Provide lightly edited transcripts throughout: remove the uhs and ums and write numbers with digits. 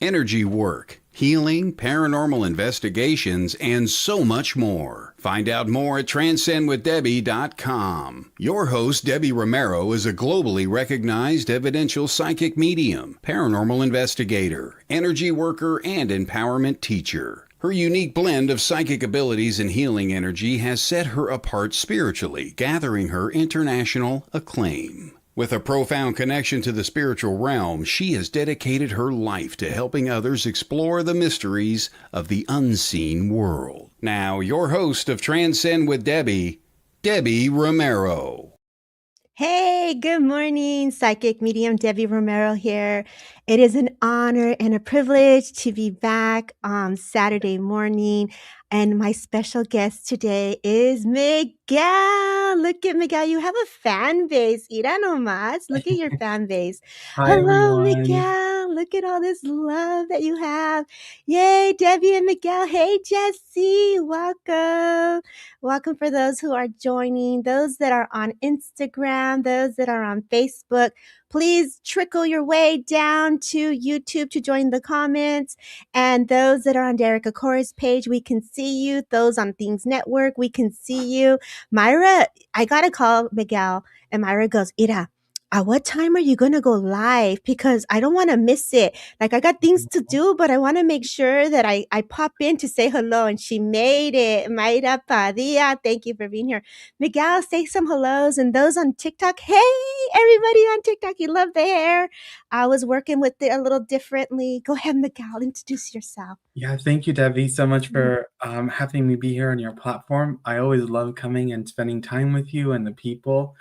energy work, healing, paranormal investigations, and so much more. Find out more at transcendwithdebbie.com. Your host, Debbie Romero, is a globally recognized evidential psychic medium, paranormal investigator, energy worker, and empowerment teacher. Her unique blend of psychic abilities and healing energy has set her apart spiritually, gathering her international acclaim. With a profound connection to the spiritual realm, she has dedicated her life to helping others explore the mysteries of the unseen world. Now, your host of Transcend with Debbie, Debbie Romero. Hey, good morning. Psychic medium Debbie Romero here. It is an honor and a privilege to be back on Saturday morning. And my special guest today is Miguel. Look at Miguel. You have a fan base. Ira nomás. Look at your fan base. Hi, Hello, everyone. Miguel. Look at all this love that you have. Yay, Debbie and Miguel. Hey, Jesse. Welcome. Welcome for those who are joining, those that are on Instagram, those that are on Facebook. Please trickle your way down to YouTube to join the comments. And those that are on Derek Acorah's page, we can see you. Those on Things Network, we can see you. Myra, I got to call Miguel. And Myra goes, Ira, at what time are you going to go live? Because I don't want to miss it. Like, I got things to do, but I want to make sure that I pop in to say hello. And she made it. Mayra Padilla, thank you for being here. Miguel, say some hellos. And those on TikTok, hey, everybody on TikTok, you love the hair. I was working with it a little differently. Go ahead, Miguel, introduce yourself. Yeah, thank you, Debbie, so much for having me be here on your platform. I always love coming and spending time with you and the people.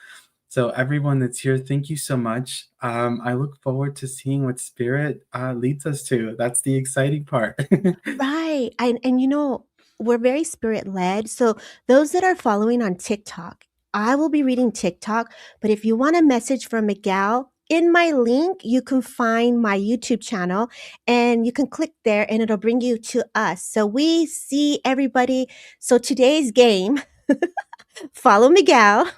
So everyone that's here, thank you so much. I look forward to seeing what Spirit leads us to. That's the exciting part. Right. And you know, we're very spirit led. So those that are following on TikTok, I will be reading TikTok. But if you want a message from Miguel, in my link, you can find my YouTube channel and you can click there and it'll bring you to us. So we see everybody. So today's game, follow Miguel.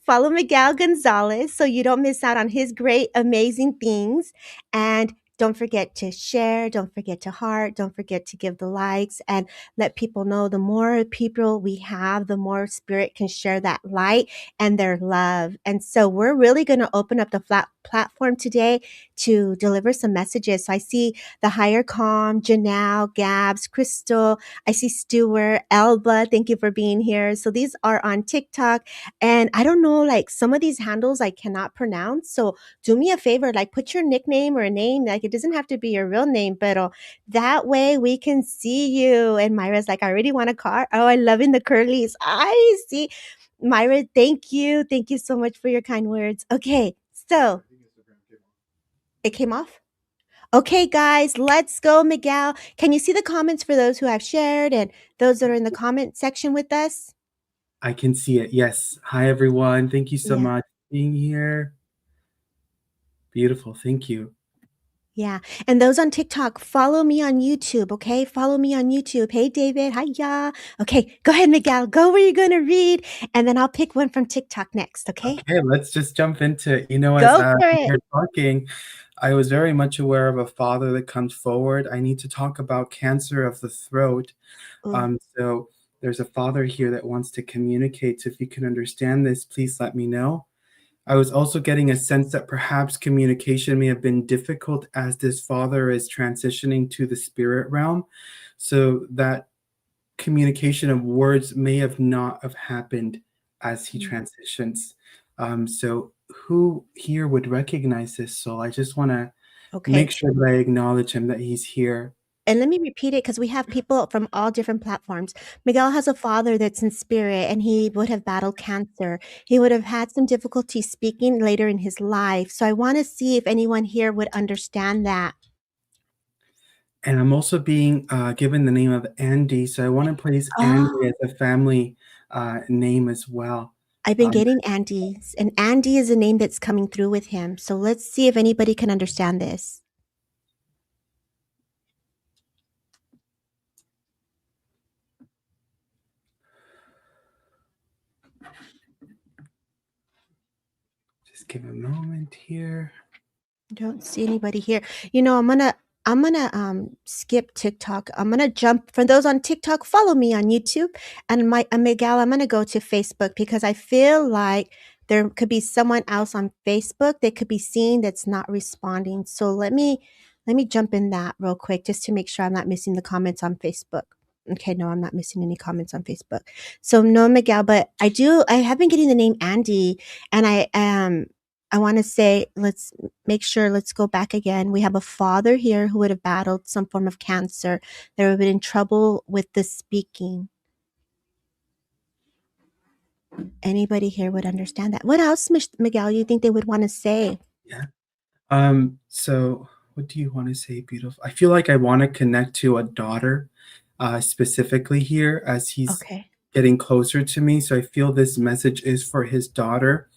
Follow Miguel Gonzalez so you don't miss out on his great, amazing things. And don't forget to share. Don't forget to heart. Don't forget to give the likes and let people know the more people we have, the more spirit can share that light and their love. And so we're really going to open up the platform today to deliver some messages. So I see the Higher Calm, Janelle, Gabs, Crystal. I see Stuart, Elba. Thank you for being here. So these are on TikTok. And I don't know, like some of these handles I cannot pronounce. So do me a favor, like put your nickname or a name. Like it doesn't have to be your real name, but that way we can see you. And Myra's like, I already want a car. Oh, I love in the curlies. I see. Myra, thank you. Thank you so much for your kind words. Okay, so it came off. Okay, guys, let's go, Miguel. Can you see the comments for those who have shared and those that are in the comment section with us? I can see it. Yes. Hi, everyone. Thank you so Yeah. much for being here. Beautiful. Thank you. Yeah. And those on TikTok, follow me on YouTube, okay? Follow me on YouTube. Hey, David. Hiya. Okay, go ahead, Miguel. Go where you're going to read, and then I'll pick one from TikTok next, okay? Okay, let's just jump into it. You know, as Go for it. you're talking, I was very much aware of a father that comes forward. I need to talk about cancer of the throat. Ooh. So there's a father here that wants to communicate. So if you can understand this, please let me know. I was also getting a sense that perhaps communication may have been difficult as this father is transitioning to the spirit realm. So that communication of words may have not have happened as he transitions. So who here would recognize this soul? I just want to Okay. make sure that I acknowledge him, that he's here. And let me repeat it because we have people from all different platforms. Miguel has a father that's in spirit and he would have battled cancer. He would have had some difficulty speaking later in his life. So I want to see if anyone here would understand that. And I'm also being given the name of Andy, so I want to place Andy Oh, as a family name as well. I've been Um, getting Andy's, and Andy is a name that's coming through with him. So let's see if anybody can understand this. just give a moment here. Don't see anybody here. You know, I'm gonna skip TikTok. I'm gonna jump for those on TikTok. Follow me on YouTube, and my Miguel. I'm gonna go to Facebook because I feel like there could be someone else on Facebook that could be seen that's not responding. So let me jump in that real quick just to make sure I'm not missing the comments on Facebook. Okay, no, I'm not missing any comments on Facebook. So no, Miguel, but I have been getting the name Andy, and I want to say let's make sure, let's go back again. We have a father here who would have battled some form of cancer. They would have been in trouble with the speaking. Anybody here would understand that. What else, Miguel, you think they would want to say? Yeah. So what do you want to say, beautiful? I feel like I want to connect to a daughter, specifically here as he's Okay. getting closer to me. So I feel this message is for his daughter.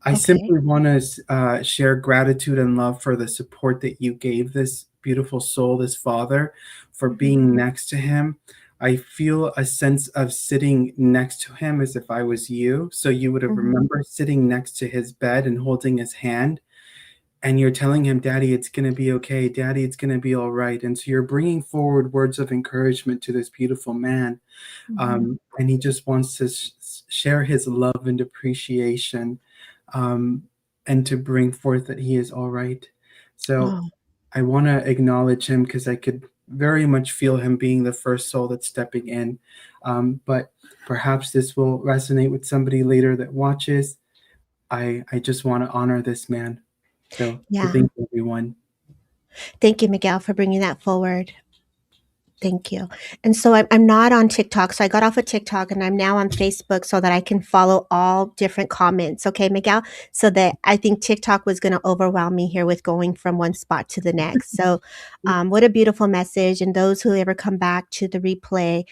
I Okay. simply want to share gratitude and love for the support that you gave this beautiful soul, this father, for Mhm. being next to him. I feel a sense of sitting next to him as if I was you. So you would have Mhm. remembered sitting next to his bed and holding his hand, and you're telling him, Daddy, it's going to be okay. Daddy, it's going to be all right. And so you're bringing forward words of encouragement to this beautiful man. Mhm. And he just wants to share his love and appreciation, and to bring forth that he is all right. So Oh, I want to acknowledge him because I could very much feel him being the first soul that's stepping in. But perhaps this will resonate with somebody later that watches. I just want to honor this man. So yeah. thank you, everyone. Thank you, Miguel, for bringing that forward. Thank you. And so I'm not on TikTok. So I got off of TikTok and I'm now on Facebook so that I can follow all different comments. Okay, Miguel? So that I think TikTok was going to overwhelm me here with going from one spot to the next. So, what a beautiful message. And those who ever come back to the replay,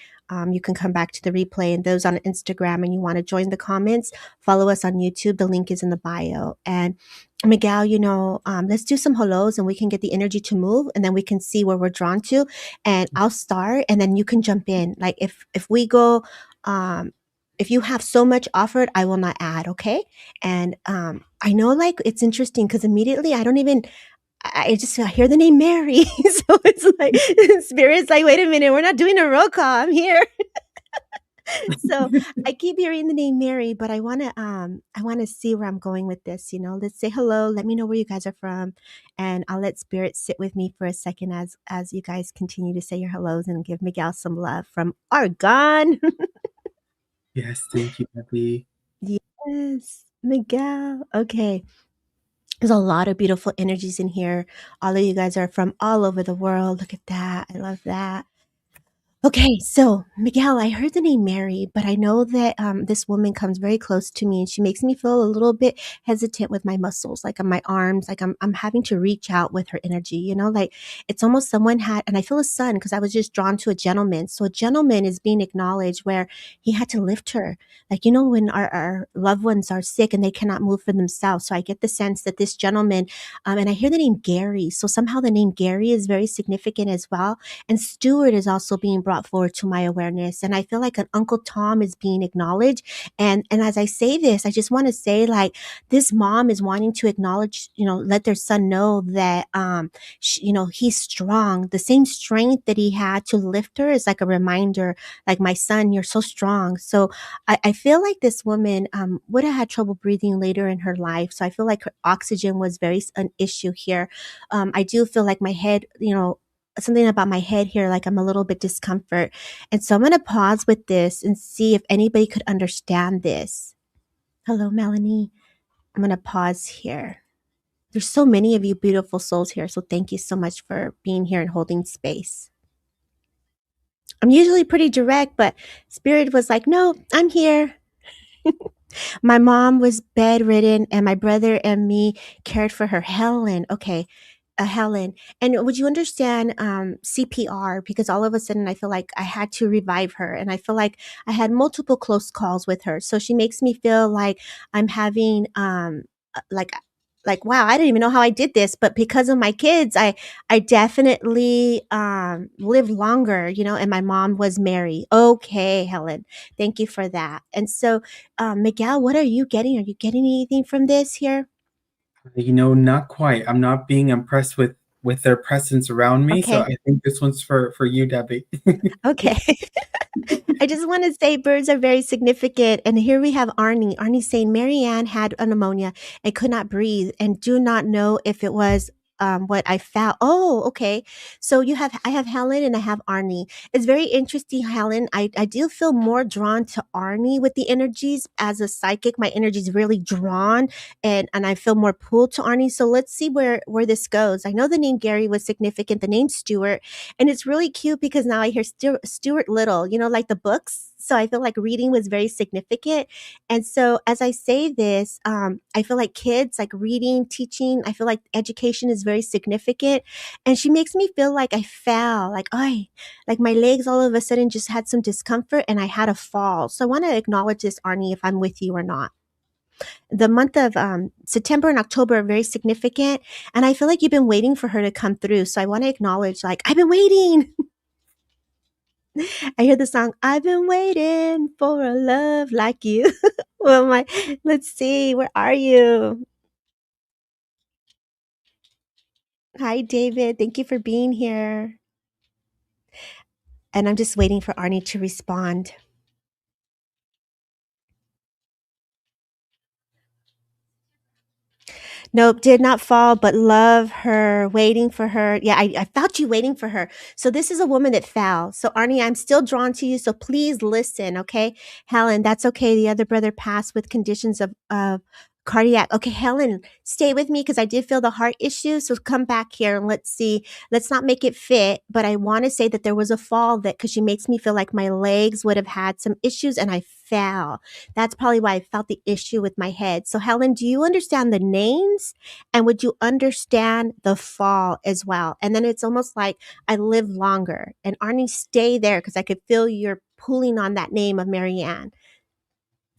you can come back to the replay. And those on Instagram and you want to join the comments, follow us on YouTube. The link is in the bio. And Miguel, let's do some hellos and we can get the energy to move and then we can see where we're drawn to, and I'll start and then you can jump in. Like if we go, um if you have so much offered, I will not add, okay? And I know, like, it's interesting because immediately I just hear the name Mary. So it's like spirit's like, wait a minute, we're not doing a roll call. I'm here. So I keep hearing the name Mary, but I wanna see where I'm going with this, Let's say hello, let me know where you guys are from, and I'll let spirit sit with me for a second as you guys continue to say your hellos and give Miguel some love from Oregon. Yes, thank you, Abby. Yes, Miguel. Okay. There's a lot of beautiful energies in here. All of you guys are from all over the world. Look at that. I love that. Okay, so Miguel, I heard the name Mary, but I know that this woman comes very close to me, and she makes me feel a little bit hesitant with my muscles, like on my arms, like I'm having to reach out with her energy. Like it's almost someone had, and I feel a son because I was just drawn to a gentleman. So a gentleman is being acknowledged where he had to lift her, like when our loved ones are sick and they cannot move for themselves. So I get the sense that this gentleman, and I hear the name Gary, so somehow the name Gary is very significant as well, and Stewart is also being brought forward to my awareness. And I feel like an Uncle Tom is being acknowledged. And as I say this, I just want to say, like, this mom is wanting to acknowledge, let their son know that he's strong. The same strength that he had to lift her is like a reminder, like, my son, you're so strong. So I feel like this woman would have had trouble breathing later in her life. So I feel like her oxygen was very an issue here. I do feel like my head, something about my head here, like I'm a little bit discomfort. And so I'm going to pause with this and see if anybody could understand this. Hello, Melanie. I'm going to pause here. There's so many of you beautiful souls here. So thank you so much for being here and holding space. I'm usually pretty direct, but Spirit was like, no, I'm here. My mom was bedridden and my brother and me cared for her. Helen. Okay. Helen. And would you understand CPR? Because all of a sudden I feel like I had to revive her, and I feel like I had multiple close calls with her. So she makes me feel like I'm having like wow, I didn't even know how I did this, but because of my kids, I definitely lived longer, and my mom was Mary. Okay, Helen, thank you for that. And so, Miguel, what are you getting? Are you getting anything from this here? Not quite. I'm not being impressed with with their presence around me. So Okay. I think this one's for you, Debbie. Okay. I just want to say birds are very significant. And here we have Arnie. Arnie saying Marianne had a pneumonia and could not breathe and do not know if it was what I felt. Oh, okay. So I have Helen and I have Arnie. It's very interesting, Helen. I do feel more drawn to Arnie with the energies as a psychic. My energy is really drawn and I feel more pulled to Arnie. So let's see where this goes. I know the name Gary was significant, the name Stuart. And it's really cute because now I hear Stuart Little, like the books. So I feel like reading was very significant. And so as I say this, I feel like kids, like reading, teaching, I feel like education is very significant. And she makes me feel like I fell, like my legs all of a sudden just had some discomfort and I had a fall. So I want to acknowledge this, Arnie, if I'm with you or not. The month of September and October are very significant. And I feel like you've been waiting for her to come through. So I want to acknowledge, like, I've been waiting. I hear the song, I've been waiting for a love like you. Well, let's see, where are you? Hi, David. Thank you for being here. And I'm just waiting for Arnie to respond. Nope, did not fall, but love her, waiting for her. Yeah, I felt you waiting for her. So this is a woman that fell. So Arnie, I'm still drawn to you. So please listen, okay? Helen, that's okay. The other brother passed with conditions of cardiac. Okay, Helen, stay with me because I did feel the heart issue. So come back here and let's see. Let's not make it fit, but I want to say that there was a fall that because she makes me feel like my legs would have had some issues and I fell. That's probably why I felt the issue with my head. So, Helen, do you understand the names? And would you understand the fall as well? And then it's almost like I live longer. And Arnie, stay there because I could feel you're pulling on that name of Marianne.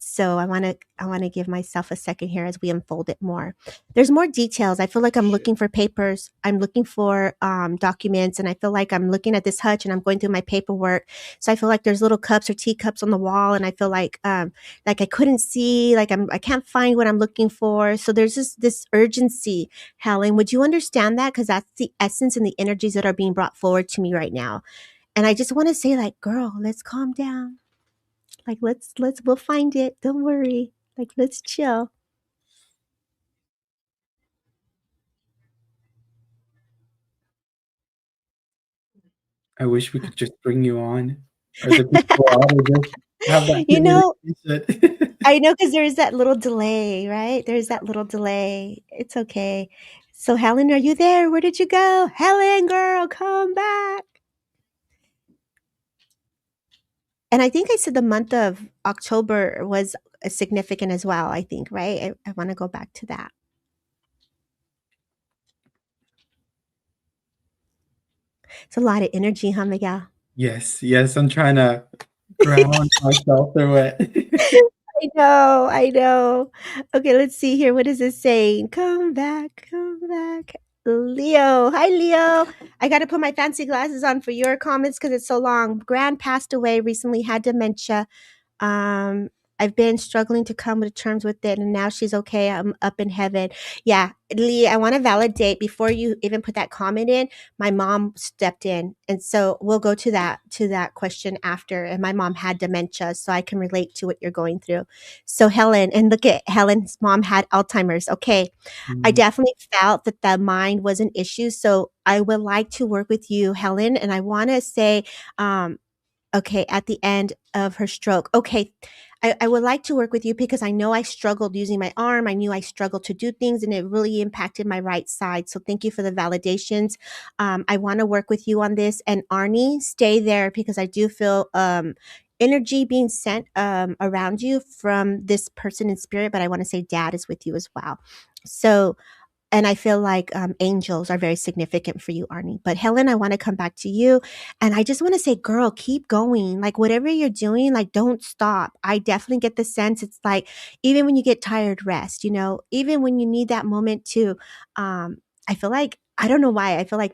So I want to give myself a second here as we unfold it more. There's more details. I feel like I'm looking for papers. I'm looking for documents, and I feel like I'm looking at this hutch and I'm going through my paperwork. So I feel like there's little cups or teacups on the wall, and I feel like I couldn't see, like I can't find what I'm looking for. So there's this urgency, Helen. Would you understand that? Because that's the essence and the energies that are being brought forward to me right now. And I just want to say, like, girl, let's calm down. Like, we'll find it. Don't worry. Like, let's chill. I wish we could just bring you on, or the people on, or just have that You know, communication. I know because there's that little delay, right? There's that little delay. It's okay. So, Helen, are you there? Where did you go? Helen, girl, come back. And I think I said the month of October was significant as well, I think, right? I want to go back to that. It's a lot of energy, huh, Miguel? Yes, yes, I'm trying to ground myself through it. I know, I know. Okay, let's see here. What is it saying? Come back, come back. Leo. Hi, Leo. I got to put my fancy glasses on for your comments because it's so long. Gran passed away recently, had dementia. Um, I've been struggling to come to terms with it, and now she's okay. I'm up in heaven. Yeah, Lee, I want to validate before you even put that comment in. My mom stepped in, and so we'll go to that question after. And my mom had dementia, so I can relate to what you're going through. So Helen, and look at Helen's mom had Alzheimer's. Okay, I definitely felt that the mind was an issue. So I would like to work with you, Helen, and I want to say, okay, at the end of her stroke. Okay, I would like to work with you because I know I struggled using my arm. I knew I struggled to do things and it really impacted my right side. So thank you for the validations. I want to work with you on this. And Arnie, stay there because I do feel energy being sent around you from this person in spirit. But I want to say dad is with you as well. So and I feel like angels are very significant for you, Arnie. But Helen, I want to come back to you. And I just want to say, girl, keep going. Like whatever you're doing, like don't stop. I definitely get the sense it's like, even when you get tired, rest, even when you need that moment to, I feel like I don't know why. I feel like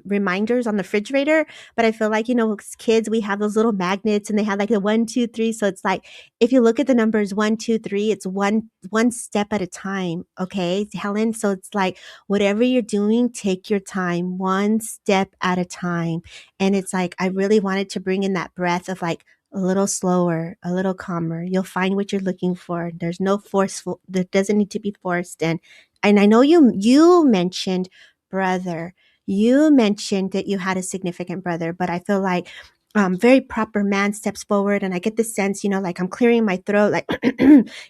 reminders on the refrigerator, but I feel like, as kids, we have those little magnets and they have like the 1, 2, 3. So it's like, if you look at the numbers 1, 2, 3, it's one step at a time. Okay, Helen. So it's like, whatever you're doing, take your time, one step at a time. And it's like, I really wanted to bring in that breath of like, a little slower, a little calmer. You'll find what you're looking for. There's no forceful, there doesn't need to be forced. And I know you mentioned brother. You mentioned that you had a significant brother, but I feel like very proper man steps forward, and I get the sense, like I'm clearing my throat, like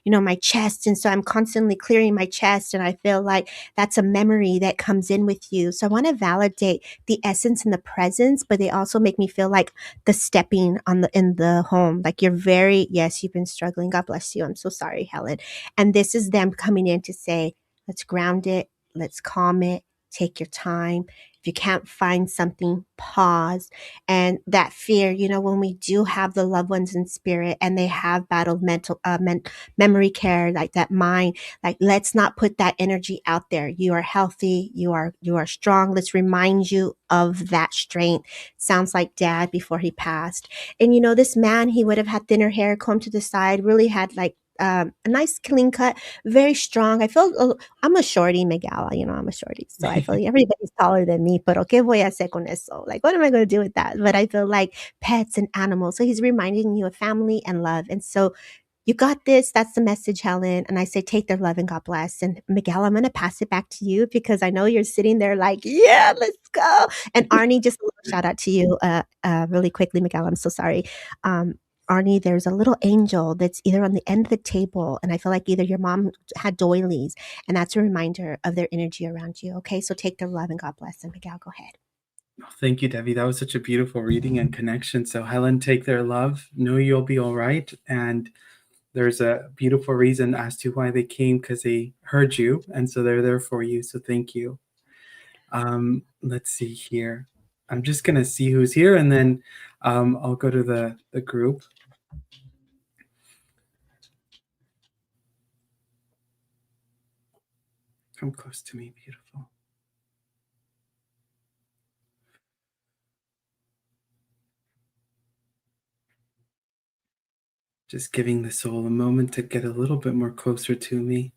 my chest, and so I'm constantly clearing my chest, and I feel like that's a memory that comes in with you. So I want to validate the essence and the presence, but they also make me feel like the stepping in the home. Like yes, you've been struggling. God bless you. I'm so sorry, Helen. And this is them coming in to say, let's ground it, let's calm it, take your time. If you can't find something, pause. And that fear, when we do have the loved ones in spirit and they have battled memory care, like that mind, like let's not put that energy out there. You are healthy. You are strong. Let's remind you of that strength. Sounds like dad before he passed. And this man, he would have had thinner hair, combed to the side, really had like a nice clean cut, very strong. I feel I'm a shorty, Miguel. I'm a shorty, so I feel like everybody's taller than me. Pero qué voy a hacer con eso? Like, what am I going to do with that? But I feel like pets and animals. So he's reminding you of family and love. And so you got this. That's the message, Helen. And I say, take their love and God bless. And Miguel, I'm going to pass it back to you because I know you're sitting there like, yeah, let's go. And Arnie, just a little shout out to you really quickly, Miguel. I'm so sorry. Arnie, there's a little angel that's either on the end of the table, and I feel like either your mom had doilies, and that's a reminder of their energy around you. Okay, so take their love and God bless them. Miguel, go ahead. Oh, thank you, Debbie. That was such a beautiful reading and connection. So Helen, take their love, know you'll be all right. And there's a beautiful reason as to why they came, because they heard you. And so they're there for you. So thank you. Let's see here. I'm just going to see who's here, and then I'll go to the group. Come close to me, beautiful. Just giving the soul a moment to get a little bit more closer to me.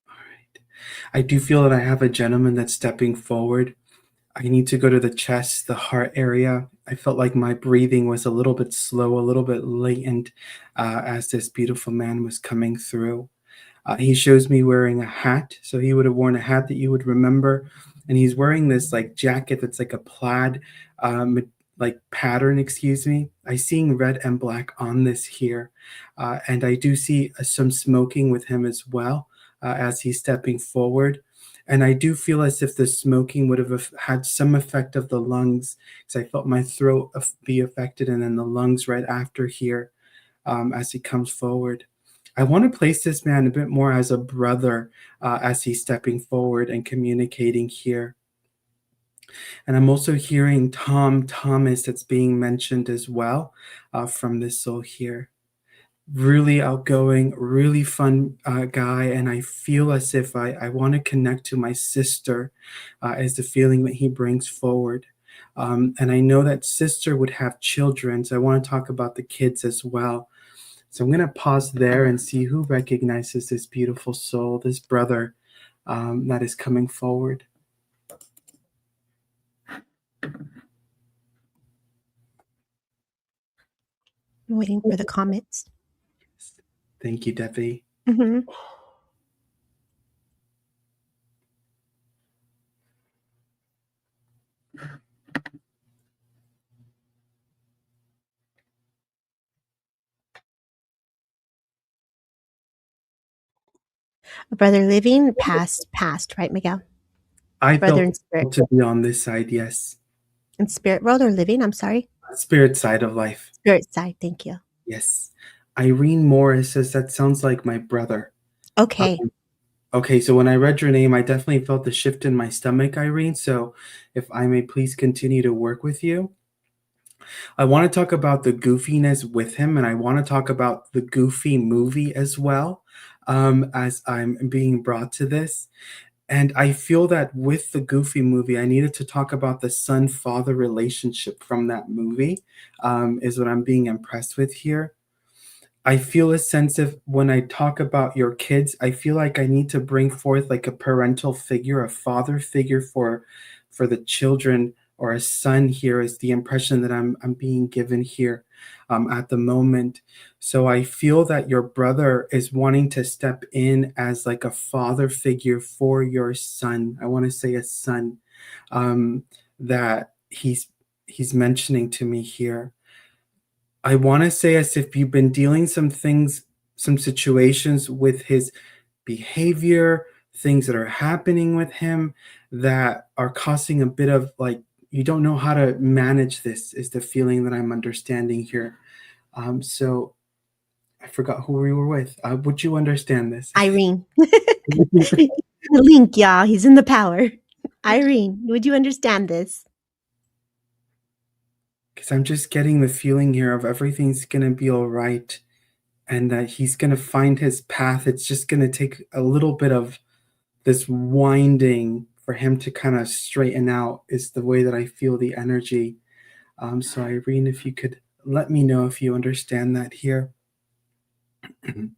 All right. I do feel that I have a gentleman that's stepping forward. I need to go to the chest, the heart area. I felt like my breathing was a little bit slow, a little bit latent as this beautiful man was coming through. He shows me wearing a hat. So he would have worn a hat that you would remember. And he's wearing this like jacket that's like a plaid like pattern, excuse me. I seeing red and black on this here. And I do see some smoking with him as well as he's stepping forward. And I do feel as if the smoking would have had some effect of the lungs, because I felt my throat be affected, and then the lungs right after here as he comes forward. I want to place this man a bit more as a brother as he's stepping forward and communicating here. And I'm also hearing Thomas that's being mentioned as well from this soul here. Really outgoing, really fun guy, and I feel as if I want to connect to my sister as the feeling that he brings forward. And I know that sister would have children, so I want to talk about the kids as well. So I'm going to pause there and see who recognizes this beautiful soul, this brother that is coming forward. I'm waiting for the comments. Thank you, Debbie. Mm-hmm. Brother living, past, right, Miguel? I Brother felt in spirit. to be on this side, yes. In spirit world or living, I'm sorry? Spirit side of life. Spirit side, thank you. Yes. Irene Morris says, that sounds like my brother. Okay. Okay, so when I read your name, I definitely felt the shift in my stomach, Irene. So if I may please continue to work with you. I want to talk about the goofiness with him, and I want to talk about the Goofy movie as well, as I'm being brought to this. And I feel that with the Goofy movie, I needed to talk about the son-father relationship from that movie, is what I'm being impressed with here. I feel a sense of when I talk about your kids, I feel like I need to bring forth like a parental figure, a father figure for the children, or a son here is the impression that I'm being given here at the moment. So I feel that your brother is wanting to step in as like a father figure for your son. I want to say a son, that he's mentioning to me here. I want to say as if you've been dealing some things, some situations with his behavior, things that are happening with him that are causing a bit of like, you don't know how to manage this, is the feeling that I'm understanding here. So I forgot who we were with. Would you understand this? Irene. The link, y'all. He's in the power. Irene, would you understand this? Because I'm just getting the feeling here of everything's going to be all right, and that he's going to find his path. It's just going to take a little bit of this winding for him to kind of straighten out, is the way that I feel the energy. So Irene, if you could let me know if you understand that here. And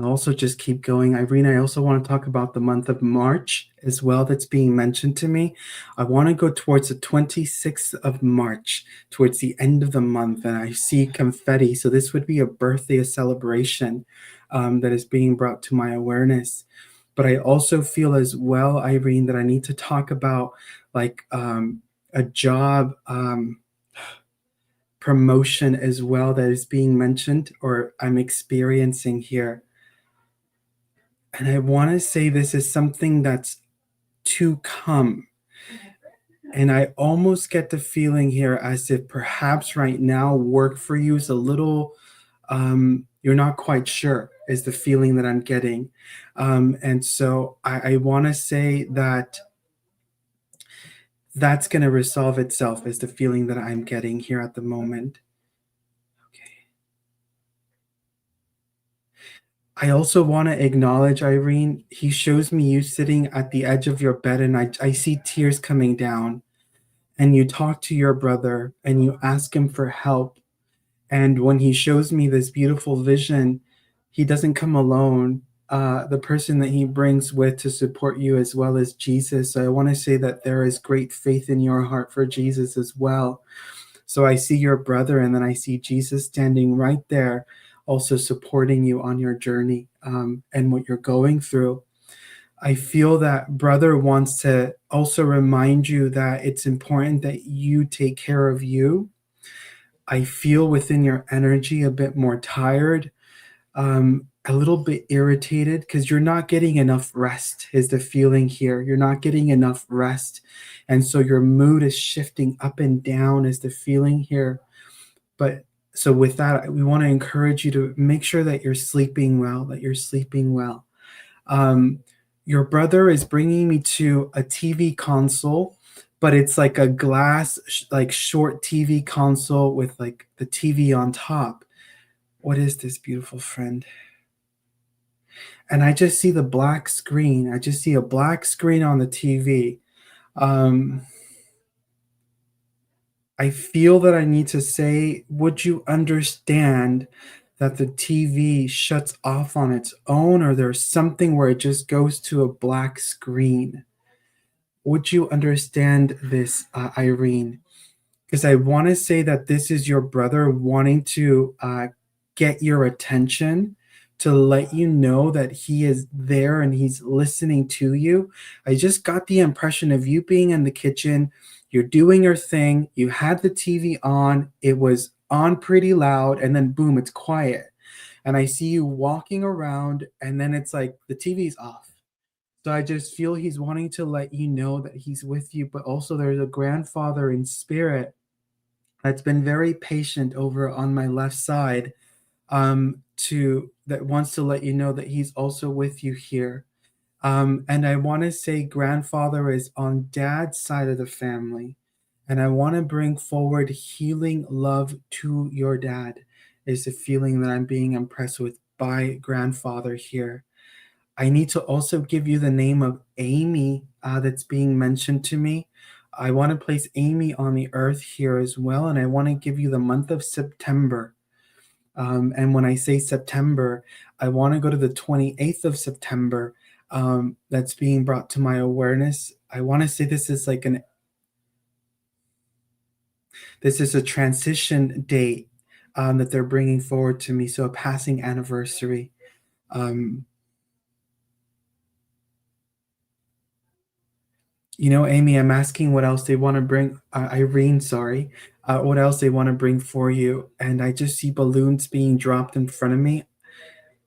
also just keep going. Irene, I also want to talk about the month of March as well that's being mentioned to me. I want to go towards the 26th of March, towards the end of the month, and I see confetti. So this would be a birthday, a celebration that is being brought to my awareness. But I also feel as well, Irene, that I need to talk about like a job promotion as well that is being mentioned or I'm experiencing here. And I want to say this is something that's to come. And I almost get the feeling here as if perhaps right now work for you is a little, you're not quite sure, is the feeling that I'm getting. And so I want to say that that's going to resolve itself, is the feeling that I'm getting here at the moment. I also want to acknowledge, Irene, he shows me you sitting at the edge of your bed, and I see tears coming down. And you talk to your brother and you ask him for help. And when he shows me this beautiful vision, he doesn't come alone. The person that he brings with to support you as well as Jesus. So I want to say that there is great faith in your heart for Jesus as well. So I see your brother, and then I see Jesus standing right there, also supporting you on your journey and what you're going through. I feel that brother wants to also remind you that it's important that you take care of you. I feel within your energy a bit more tired, a little bit irritated because you're not getting enough rest, is the feeling here. You're not getting enough rest. And so your mood is shifting up and down, is the feeling here. But so with that, we want to encourage you to make sure that you're sleeping well, Your brother is bringing me to a TV console, but it's like a glass, like short TV console with like the TV on top. What is this, beautiful friend? And I just see the black screen. I just see a black screen on the TV. I feel that I need to say, would you understand that the TV shuts off on its own, or there's something where it just goes to a black screen? Would you understand this, Irene? Because I want to say that this is your brother wanting to get your attention, to let you know that he is there and he's listening to you. I just got the impression of you being in the kitchen, you're doing your thing, you had the TV on, it was on pretty loud, and then boom, it's quiet. And I see you walking around, and then it's like the TV's off. So I just feel he's wanting to let you know that he's with you, but also there's a grandfather in spirit that's been very patient over on my left side, to that wants to let you know that he's also with you here. And I want to say grandfather is on dad's side of the family. And I want to bring forward healing love to your dad, is the feeling that I'm being impressed with by grandfather here. I need to also give you the name of Amy that's being mentioned to me. I want to place Amy on the earth here as well, and I want to give you the month of September. And when I say September, I want to go to the 28th of September. That's being brought to my awareness. I want to say this is like a transition date that they're bringing forward to me. So a passing anniversary. Amy, I'm asking what else they want to bring. Irene, sorry, what else they want to bring for you. And I just see balloons being dropped in front of me.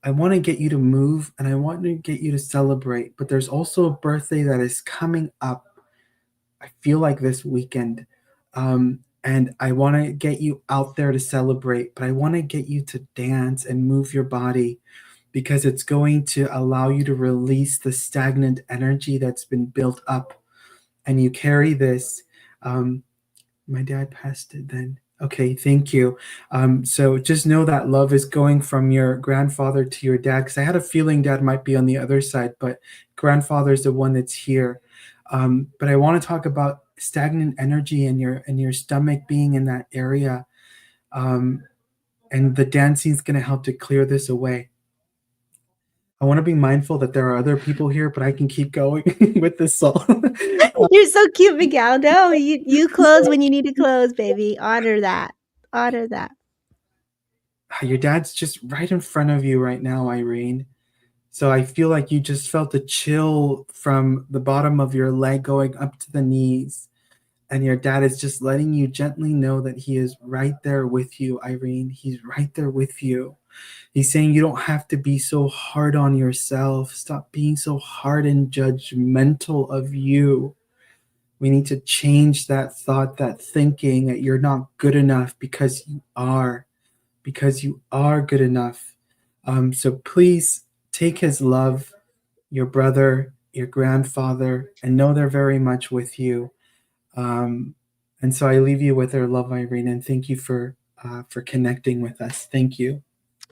I want to get you to move and I want to get you to celebrate. But there's also a birthday that is coming up. I feel like this weekend. And I want to get you out there to celebrate, but I want to get you to dance and move your body because it's going to allow you to release the stagnant energy that's been built up. And you carry this. My dad passed it then. Okay, thank you. So just know that love is going from your grandfather to your dad, because I had a feeling dad might be on the other side, but grandfather is the one that's here. But I want to talk about stagnant energy in your stomach being in that area. And the dancing is going to help to clear this away. I want to be mindful that there are other people here, but I can keep going with this song. You're so cute, Miguel. No, you close when you need to close, baby. Honor that. Honor that. Your dad's just right in front of you right now, Irene. So I feel like you just felt a chill from the bottom of your leg going up to the knees. And your dad is just letting you gently know that he is right there with you, Irene. He's right there with you. He's saying you don't have to be so hard on yourself. Stop being so hard and judgmental of you. We need to change that thought, that thinking that you're not good enough, because you are good enough. So please take his love, your brother, your grandfather, and know they're very much with you. And so I leave you with their love, Irene, and thank you for connecting with us. Thank you.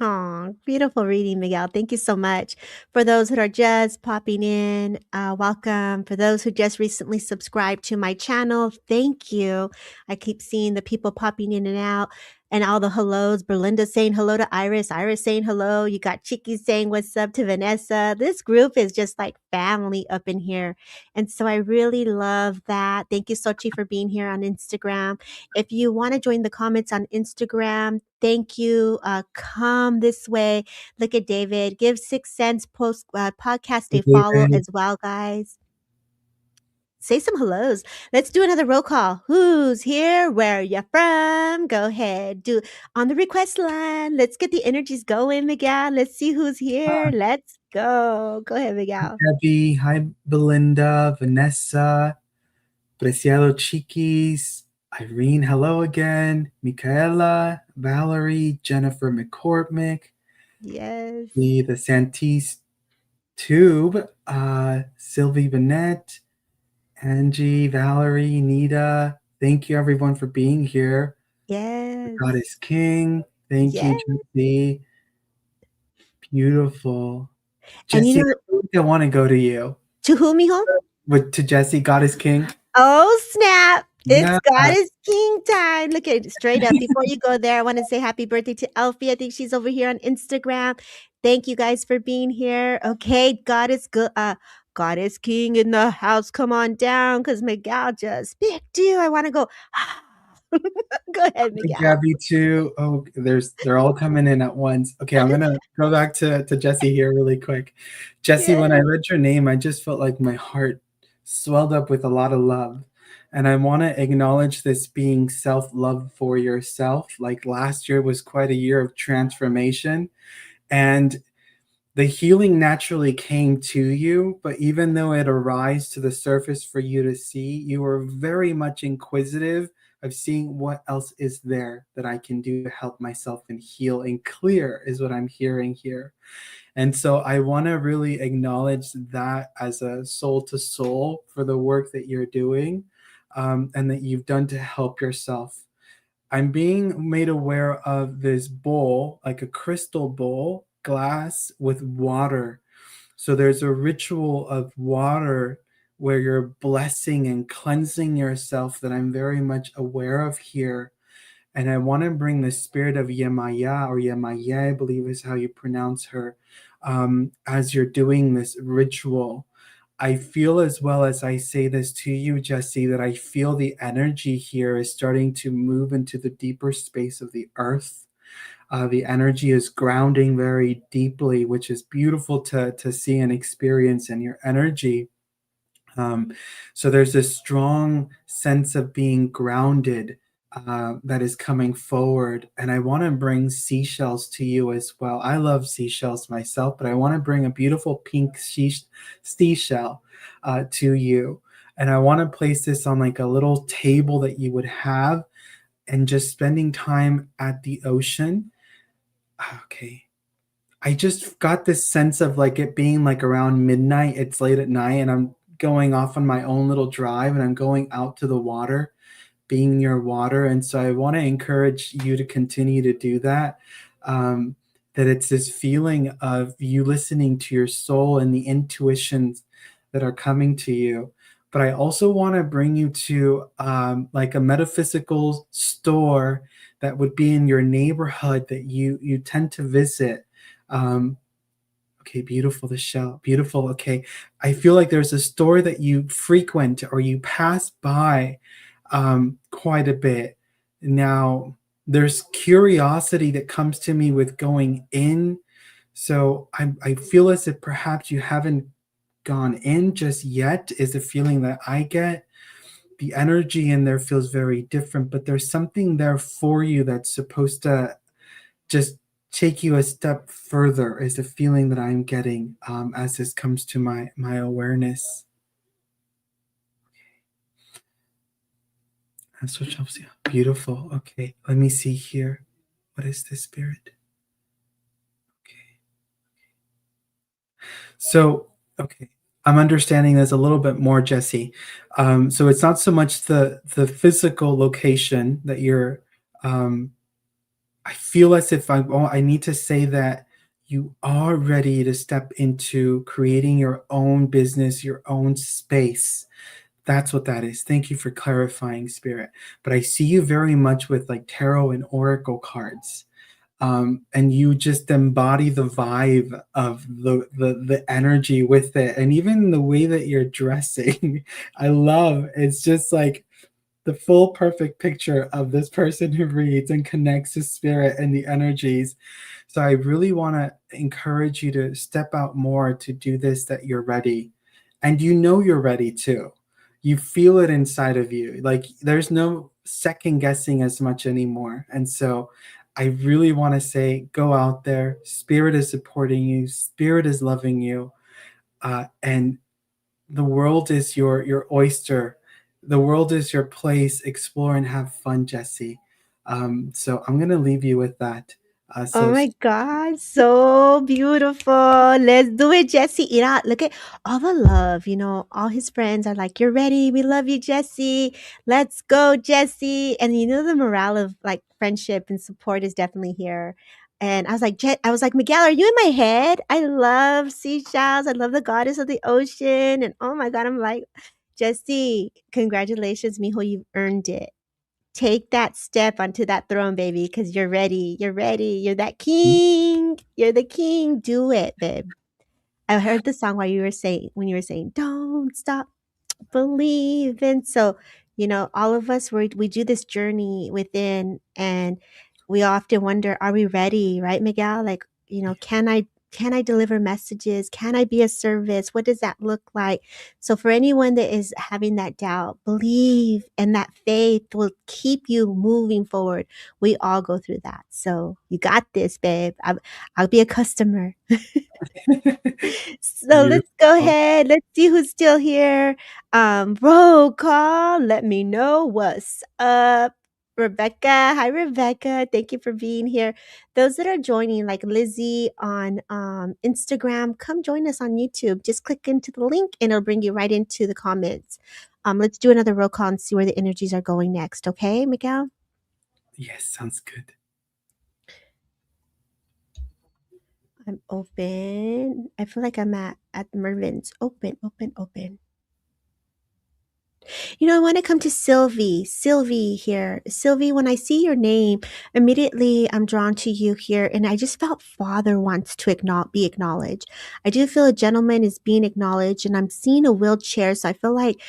Oh, beautiful reading, Miguel. Thank you so much. For those that are just popping in, welcome. For those who just recently subscribed to my channel, thank you. I keep seeing the people popping in and out and all the hellos. Berlinda saying hello to Iris, Iris saying hello. You got Chicky saying what's up to Vanessa. This group is just like family up in here. And so I really love that. Thank you, Sochi, for being here on Instagram. If you want to join the comments on Instagram, thank you. Come this way. Look at David. Give 6 Cents post podcast a follow as well, guys. Say some hellos. Let's do another roll call. Who's here? Where you from? Go ahead. Do on the request line. Let's get the energies going, Miguel. Let's see who's here. Let's go. Go ahead, Miguel. Debbie, hi Belinda, Vanessa, Preciado Chiquis, Irene, hello again, Michaela, Valerie, Jennifer McCormick, Yes. the Santis Tube, Sylvie Bennett, Angie, Valerie, Nita. Thank you everyone for being here. Yes. God is King. Thank you, Jesse. Beautiful. Jesse, I want to go to you. To whom, mijo? To Jesse, God is King. Oh, snap. It's God is King time. Look at it straight up. Before you go there, I want to say happy birthday to Elfie. I think she's over here on Instagram. Thank you guys for being here. Okay, God is good. God is King in the house. Come on down, because Miguel just picked you. I want to go. Go ahead, Miguel. Gabby too. Oh, they're all coming in at once. Okay, I'm gonna go back to Jesse here really quick. Jesse, when I read your name, I just felt like my heart swelled up with a lot of love. And I want to acknowledge this being self-love for yourself. Like last year was quite a year of transformation. And the healing naturally came to you, but even though it arose to the surface for you to see, you were very much inquisitive of seeing what else is there that I can do to help myself and heal and clear is what I'm hearing here. And so I want to really acknowledge that as a soul to soul for the work that you're doing, and that you've done to help yourself. I'm being made aware of this bowl, like a crystal bowl, glass with water. So there's a ritual of water where you're blessing and cleansing yourself that I'm very much aware of here. And I want to bring the spirit of Yemaya, or Yemaya, I believe is how you pronounce her, as you're doing this ritual. I feel, as well as I say this to you, Jesse, that I feel the energy here is starting to move into the deeper space of the earth. The energy is grounding very deeply, which is beautiful to see and experience in your energy. So there's this strong sense of being grounded that is coming forward. And I want to bring seashells to you as well. I love seashells myself, but I want to bring a beautiful pink seashell to you. And I want to place this on like a little table that you would have, and just spending time at the ocean. Okay. I just got this sense of like it being like around midnight. It's late at night, and I'm going off on my own little drive, and I'm going out to the water, being near water. And so I want to encourage you to continue to do that. That it's this feeling of you listening to your soul and the intuitions that are coming to you. But I also want to bring you to like a metaphysical store that would be in your neighborhood that you tend to visit. Okay, beautiful, the shell, beautiful. Okay, I feel like there's a store that you frequent or you pass by quite a bit. Now, there's curiosity that comes to me with going in. So I feel as if perhaps you haven't gone in just yet, is a feeling that I get. The energy in there feels very different, but there's something there for you that's supposed to just take you a step further, is the feeling that I'm getting as this comes to my awareness. Beautiful. Okay, let me see here. What is this, spirit? Okay. So, okay, I'm understanding there's a little bit more, Jesse. So it's not so much the physical location that you're. I feel as if I need to say that you are ready to step into creating your own business, your own space. That's what that is. Thank you for clarifying, Spirit. But I see you very much with like tarot and oracle cards. And you just embody the vibe of the energy with it. And even the way that you're dressing, I love. It's just like the full perfect picture of this person who reads and connects to spirit and the energies. So I really want to encourage you to step out more to do this, that you're ready. And you know you're ready too. You feel it inside of you. Like there's no second guessing as much anymore. And so I really want to say, go out there. Spirit is supporting you. Spirit is loving you. And the world is your oyster. The world is your place. Explore and have fun, Jesse. So I'm going to leave you with that. Oh So my God, so beautiful. Let's do it, Jesse. Ira, look at all the love. All his friends are like, "You're ready. We love you, Jesse. Let's go, Jesse." And the morale of like friendship and support is definitely here. And I was like, Miguel, are you in my head? I love seashells. I love the goddess of the ocean. And oh my God, I'm like, Jesse, congratulations, mijo. You've earned it. Take that step onto that throne, baby, because you're ready. You're ready. You're that king. You're the king. Do it, babe. I heard the song when you were saying, "Don't stop believing." So, all of us, we do this journey within, and we often wonder, are we ready, right, Miguel? Like, can I Can I deliver messages? Can I be a service? What does that look like? So for anyone that is having that doubt, believe, and that faith will keep you moving forward. We all go through that. So you got this, babe. I'll be a customer. So let's go Beautiful. ahead. Let's see who's still here. Roll call. Let me know what's up. Rebecca. Hi, Rebecca. Thank you for being here. Those that are joining, like Lizzie on Instagram, come join us on YouTube. Just click into the link and it'll bring you right into the comments. Let's do another roll call and see where the energies are going next. Okay, Miguel? Yes, sounds good. I'm open. I feel like I'm at Mervin's. Open, open, open. You know, I want to come to Sylvie. Sylvie here. Sylvie, when I see your name, immediately I'm drawn to you here. And I just felt Father wants to be acknowledged. I do feel a gentleman is being acknowledged, and I'm seeing a wheelchair. So I feel like,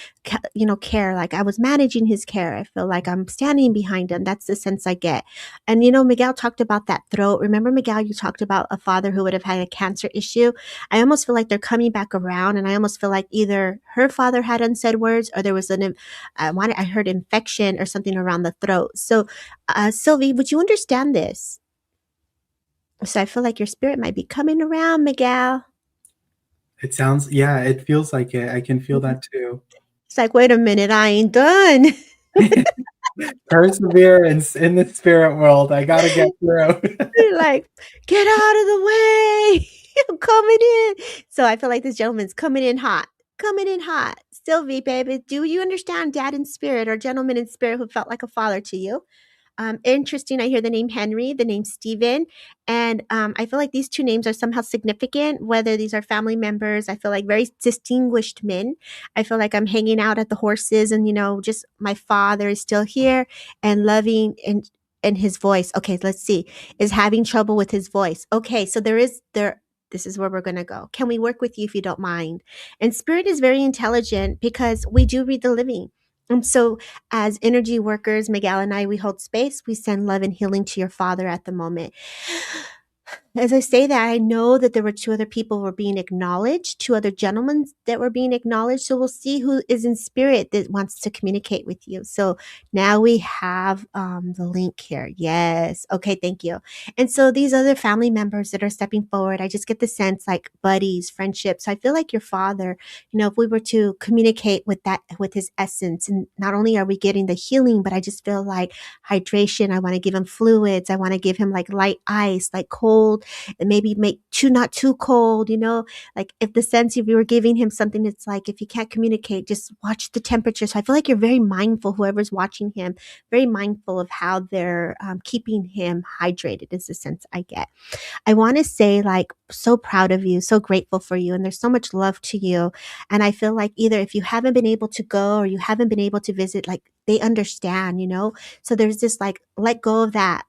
care, like I was managing his care. I feel like I'm standing behind him. That's the sense I get. And, Miguel talked about that throat. Remember, Miguel, you talked about a father who would have had a cancer issue. I almost feel like they're coming back around, and I almost feel like either her father had unsaid words or there was I heard infection or something around the throat. So, Sylvie, would you understand this? So I feel like your spirit might be coming around, Miguel. It sounds, yeah, it feels like it. I can feel that too. It's like, wait a minute, I ain't done. Perseverance in the spirit world. I gotta get through. You're like, get out of the way. I'm coming in. So I feel like this gentleman's coming in hot. Coming in hot. Sylvie, baby, do you understand dad in spirit or gentleman in spirit who felt like a father to you? Interesting. I hear the name Henry, the name Stephen, and I feel like these two names are somehow significant, whether these are family members. I feel like very distinguished men. I feel like I'm hanging out at the horses and, just my father is still here and loving and his voice. Okay, let's see. Is having trouble with his voice. Okay, so this is where we're going to go. Can we work with you if you don't mind? And spirit is very intelligent because we do read the living. And so as energy workers, Miguel and I, we hold space. We send love and healing to your father at the moment. As I say that, I know that there were two other people who were being acknowledged, two other gentlemen that were being acknowledged. So we'll see who is in spirit that wants to communicate with you. So now we have the link here. Yes. Okay. Thank you. And so these other family members that are stepping forward, I just get the sense like buddies, friendships. So I feel like your father, if we were to communicate with his essence, and not only are we getting the healing, but I just feel like hydration. I want to give him fluids. I want to give him like light ice, like cold, and maybe make not too cold, like if the sense if you were giving him something, it's like, if you can't communicate, just watch the temperature. So I feel like you're very mindful, whoever's watching him, very mindful of how they're keeping him hydrated is the sense I get. I want to say, like, so proud of you, so grateful for you, and there's so much love to you. And I feel like either if you haven't been able to go or you haven't been able to visit, like they understand, So there's this like, let go of that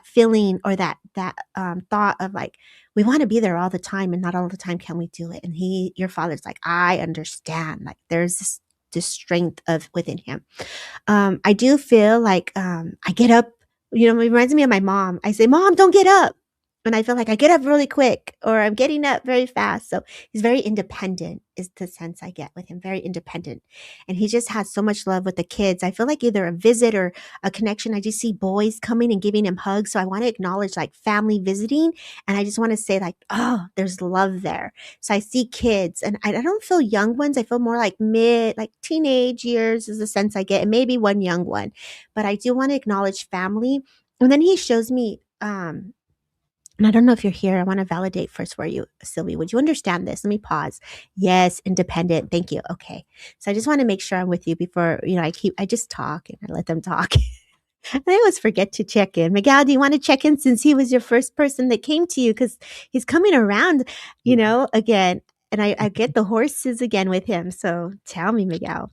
feeling or that thought of like, we want to be there all the time and not all the time can we do it. And your father's like, I understand. Like there's this strength within him. I do feel like I get up, it reminds me of my mom. I say, Mom, don't get up. And I feel like I get up really quick or I'm getting up very fast. So he's very independent is the sense I get with him, very independent. And he just has so much love with the kids. I feel like either a visit or a connection. I just see boys coming and giving him hugs. So I want to acknowledge like family visiting. And I just want to say like, oh, there's love there. So I see kids and I don't feel young ones. I feel more like like teenage years is the sense I get, and maybe one young one. But I do want to acknowledge family. And then he shows me, and I don't know if you're here. I want to validate first for you, Sylvie. Would you understand this? Let me pause. Yes, independent. Thank you. Okay. So I just want to make sure I'm with you before, I just talk and I let them talk. And I always forget to check in. Miguel, do you want to check in since he was your first person that came to you? Because he's coming around, again. And I get the horses again with him. So tell me, Miguel.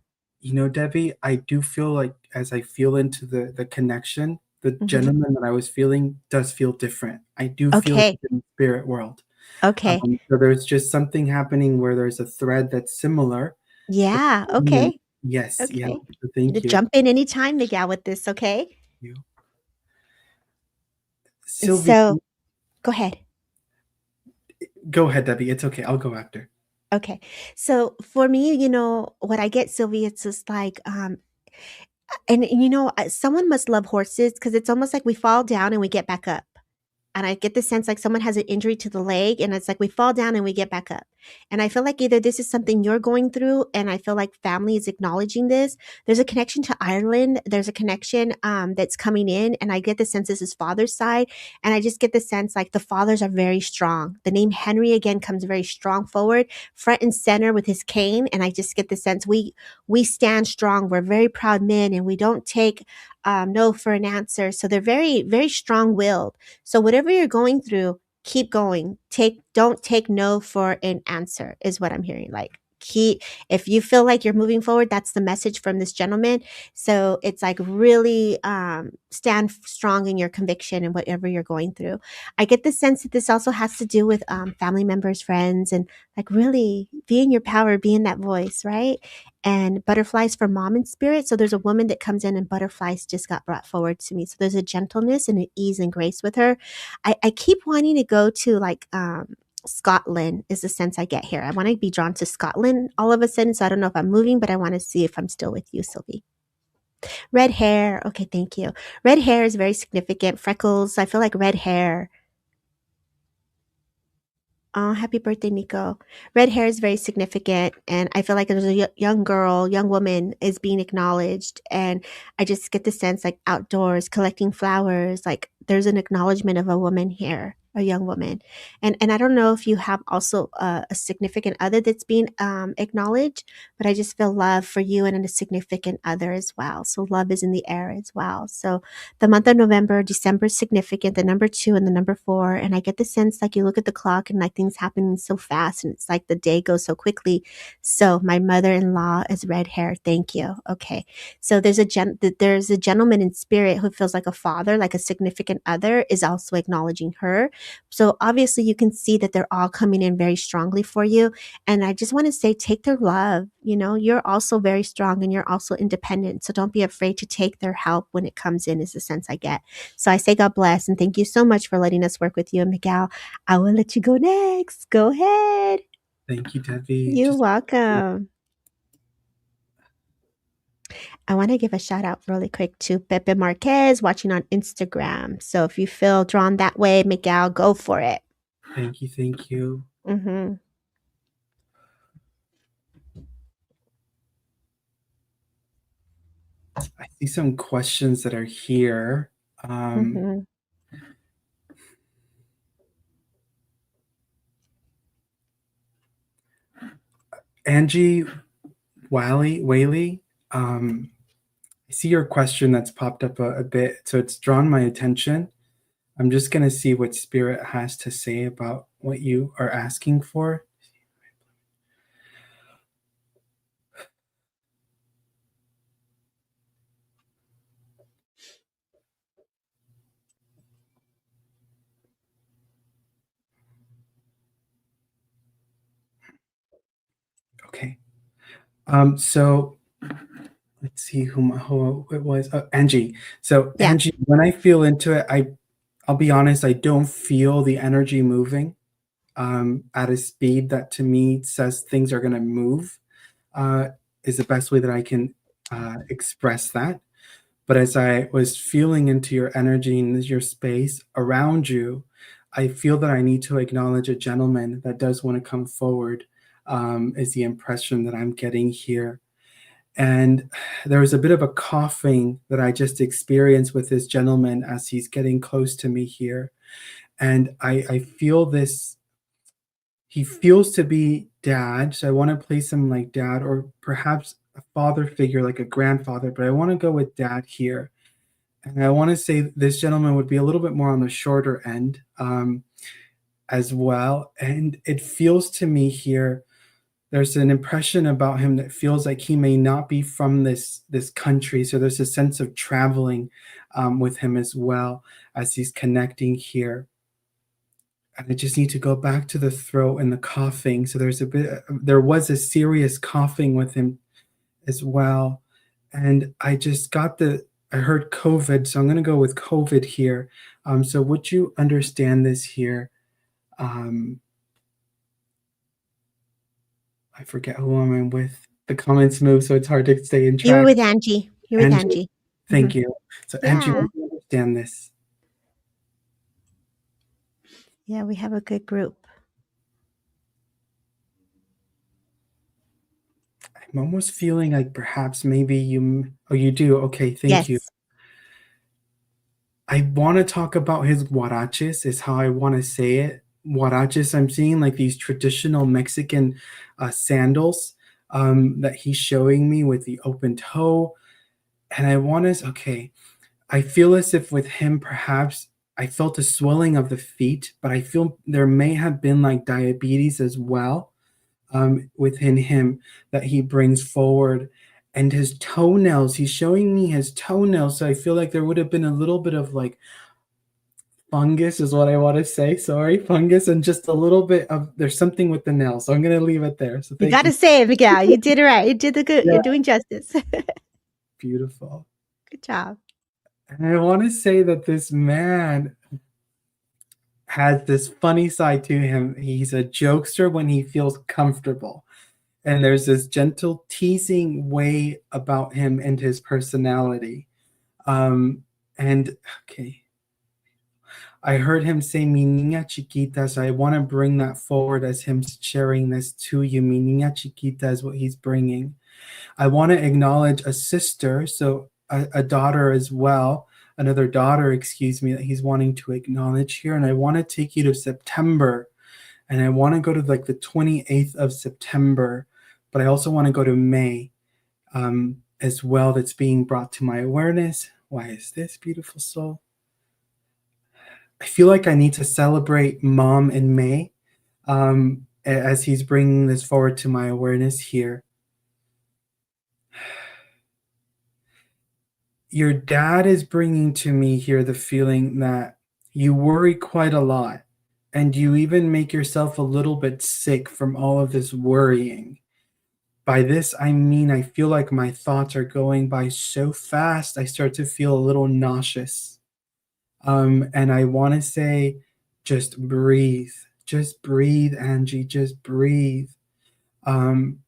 Debbie, I do feel like as I feel into the connection, the Mhm. gentleman that I was feeling does feel different. I do feel Okay. in the spirit world. Okay. So there's just something happening where there's a thread that's similar. Yeah. Okay. Yes. Yeah. Okay. So thank you. Jump in anytime, Miguel, with this. Okay. You. And Sylvie, so go ahead. Go ahead, Debbie. It's okay. I'll go after. Okay. So for me, what I get, Sylvie, it's just like, and someone must love horses because it's almost like we fall down and we get back up. And I get the sense like someone has an injury to the leg and it's like we fall down and we get back up. And I feel like either this is something you're going through and I feel like family is acknowledging this. There's a connection to Ireland. There's a connection that's coming in and I get the sense this is father's side. And I just get the sense like the fathers are very strong. The name Henry again comes very strong forward, front and center with his cane. And I just get the sense we stand strong. We're very proud men and we don't take no for an answer. So they're very, very strong willed. So whatever you're going through, keep going. Don't take no for an answer is what I'm hearing. Like if you feel like you're moving forward, that's the message from this gentleman. So it's like really stand strong in your conviction and whatever you're going through. I get the sense that this also has to do with family members, friends, and like really be in your power, be in that voice, right? And butterflies for mom and spirit. So there's a woman that comes in and butterflies just got brought forward to me. So there's a gentleness and an ease and grace with her. I keep wanting to go to like Scotland is the sense I get here. I want to be drawn to Scotland all of a sudden. So I don't know if I'm moving, but I want to see if I'm still with you, Sylvie. Red hair. Okay, thank you. Red hair is very significant. Freckles. I feel like red hair. Oh, happy birthday, Nico. Red hair is very significant. And I feel like there's a young girl, young woman is being acknowledged. And I just get the sense like outdoors, collecting flowers, like there's an acknowledgement of a woman here, a young woman. And I don't know if you have also a significant other that's being acknowledged, but I just feel love for you and a significant other as well. So love is in the air as well. So the month of November, December is significant, the number 2 and the number 4. And I get the sense like you look at the clock and like things happening so fast and it's like the day goes so quickly. So my mother-in-law is red hair. Thank you. Okay. So there's a gentleman in spirit who feels like a father, like a significant other is also acknowledging her. So obviously you can see that they're all coming in very strongly for you. And I just want to say, take their love. You're also very strong and you're also independent. So don't be afraid to take their help when it comes in is the sense I get. So I say God bless and thank you so much for letting us work with you. And Miguel, I will let you go next. Go ahead. Thank you, Debbie. You're welcome. I want to give a shout out really quick to Pepe Marquez watching on Instagram. So if you feel drawn that way, Miguel, go for it. Thank you. Thank you. Mm-hmm. I see some questions that are here. Mm-hmm. Angie Whaley, I see your question that's popped up a bit, so it's drawn my attention. I'm just going to see what Spirit has to say about what you are asking for. Okay. So let's see who it was. Angie. So Yeah. Angie, when I feel into it, I'll be honest, I don't feel the energy moving at a speed that to me says things are going to move, is the best way that I can express that. But as I was feeling into your energy and your space around you, I feel that I need to acknowledge a gentleman that does want to come forward, is the impression that I'm getting here. And there was a bit of a coughing that I just experienced with this gentleman as he's getting close to me here. And I feel this, he feels to be dad. So I want to place him like dad or perhaps a father figure like a grandfather, but I want to go with dad here. And I want to say this gentleman would be a little bit more on the shorter end as well. And it feels to me here, there's an impression about him that feels like he may not be from this country. So there's a sense of traveling with him as well as he's connecting here. And I just need to go back to the throat and the coughing. So there was a serious coughing with him as well. And I just I heard COVID, so I'm going to go with COVID here. So would you understand this here? I forget who I'm with. The comments move, so it's hard to stay in You were track. with Angie. You're with Angie, Angie. thank you. So Angie, Yeah. let me understand this. Yeah, we have a good group. I'm almost feeling like perhaps maybe you do. Okay, thank you. Yes. I want to talk about his huaraches, is how I want to say it. Huaraches, I'm seeing like these traditional Mexican sandals that he's showing me with the open toe. And I want to, okay, I feel as if with him, perhaps I felt a swelling of the feet, but I feel there may have been like diabetes as well within him that he brings forward. And his toenails, he's showing me his toenails. So I feel like there would have been a little bit of like fungus, is what I want to say. Sorry, fungus, and just a little bit of there's something with the nails. So I'm going to leave it there. So You thank got you. to say it, Miguel. You did it right. You did the good. Yeah. You're doing justice. Beautiful. Good job. And I want to say that this man has this funny side to him. He's a jokester when he feels comfortable. And there's this gentle teasing way about him and his personality. And okay, I heard him say mi niña chiquita, so I want to bring that forward as him sharing this to you. Mi niña chiquita is what he's bringing. I want to acknowledge a sister, so a daughter as well, another daughter, excuse me, that he's wanting to acknowledge here. And I want to take you to September, and I want to go to like the 28th of September, but I also want to go to May as well. That's being brought to my awareness. Why is this, beautiful soul? I feel like I need to celebrate Mom in May as he's bringing this forward to my awareness here. Your dad is bringing to me here the feeling that you worry quite a lot, and you even make yourself a little bit sick from all of this worrying. By this, I mean, I feel like my thoughts are going by so fast, I start to feel a little nauseous. And I want to say, just breathe. Just breathe, Angie. Just breathe. And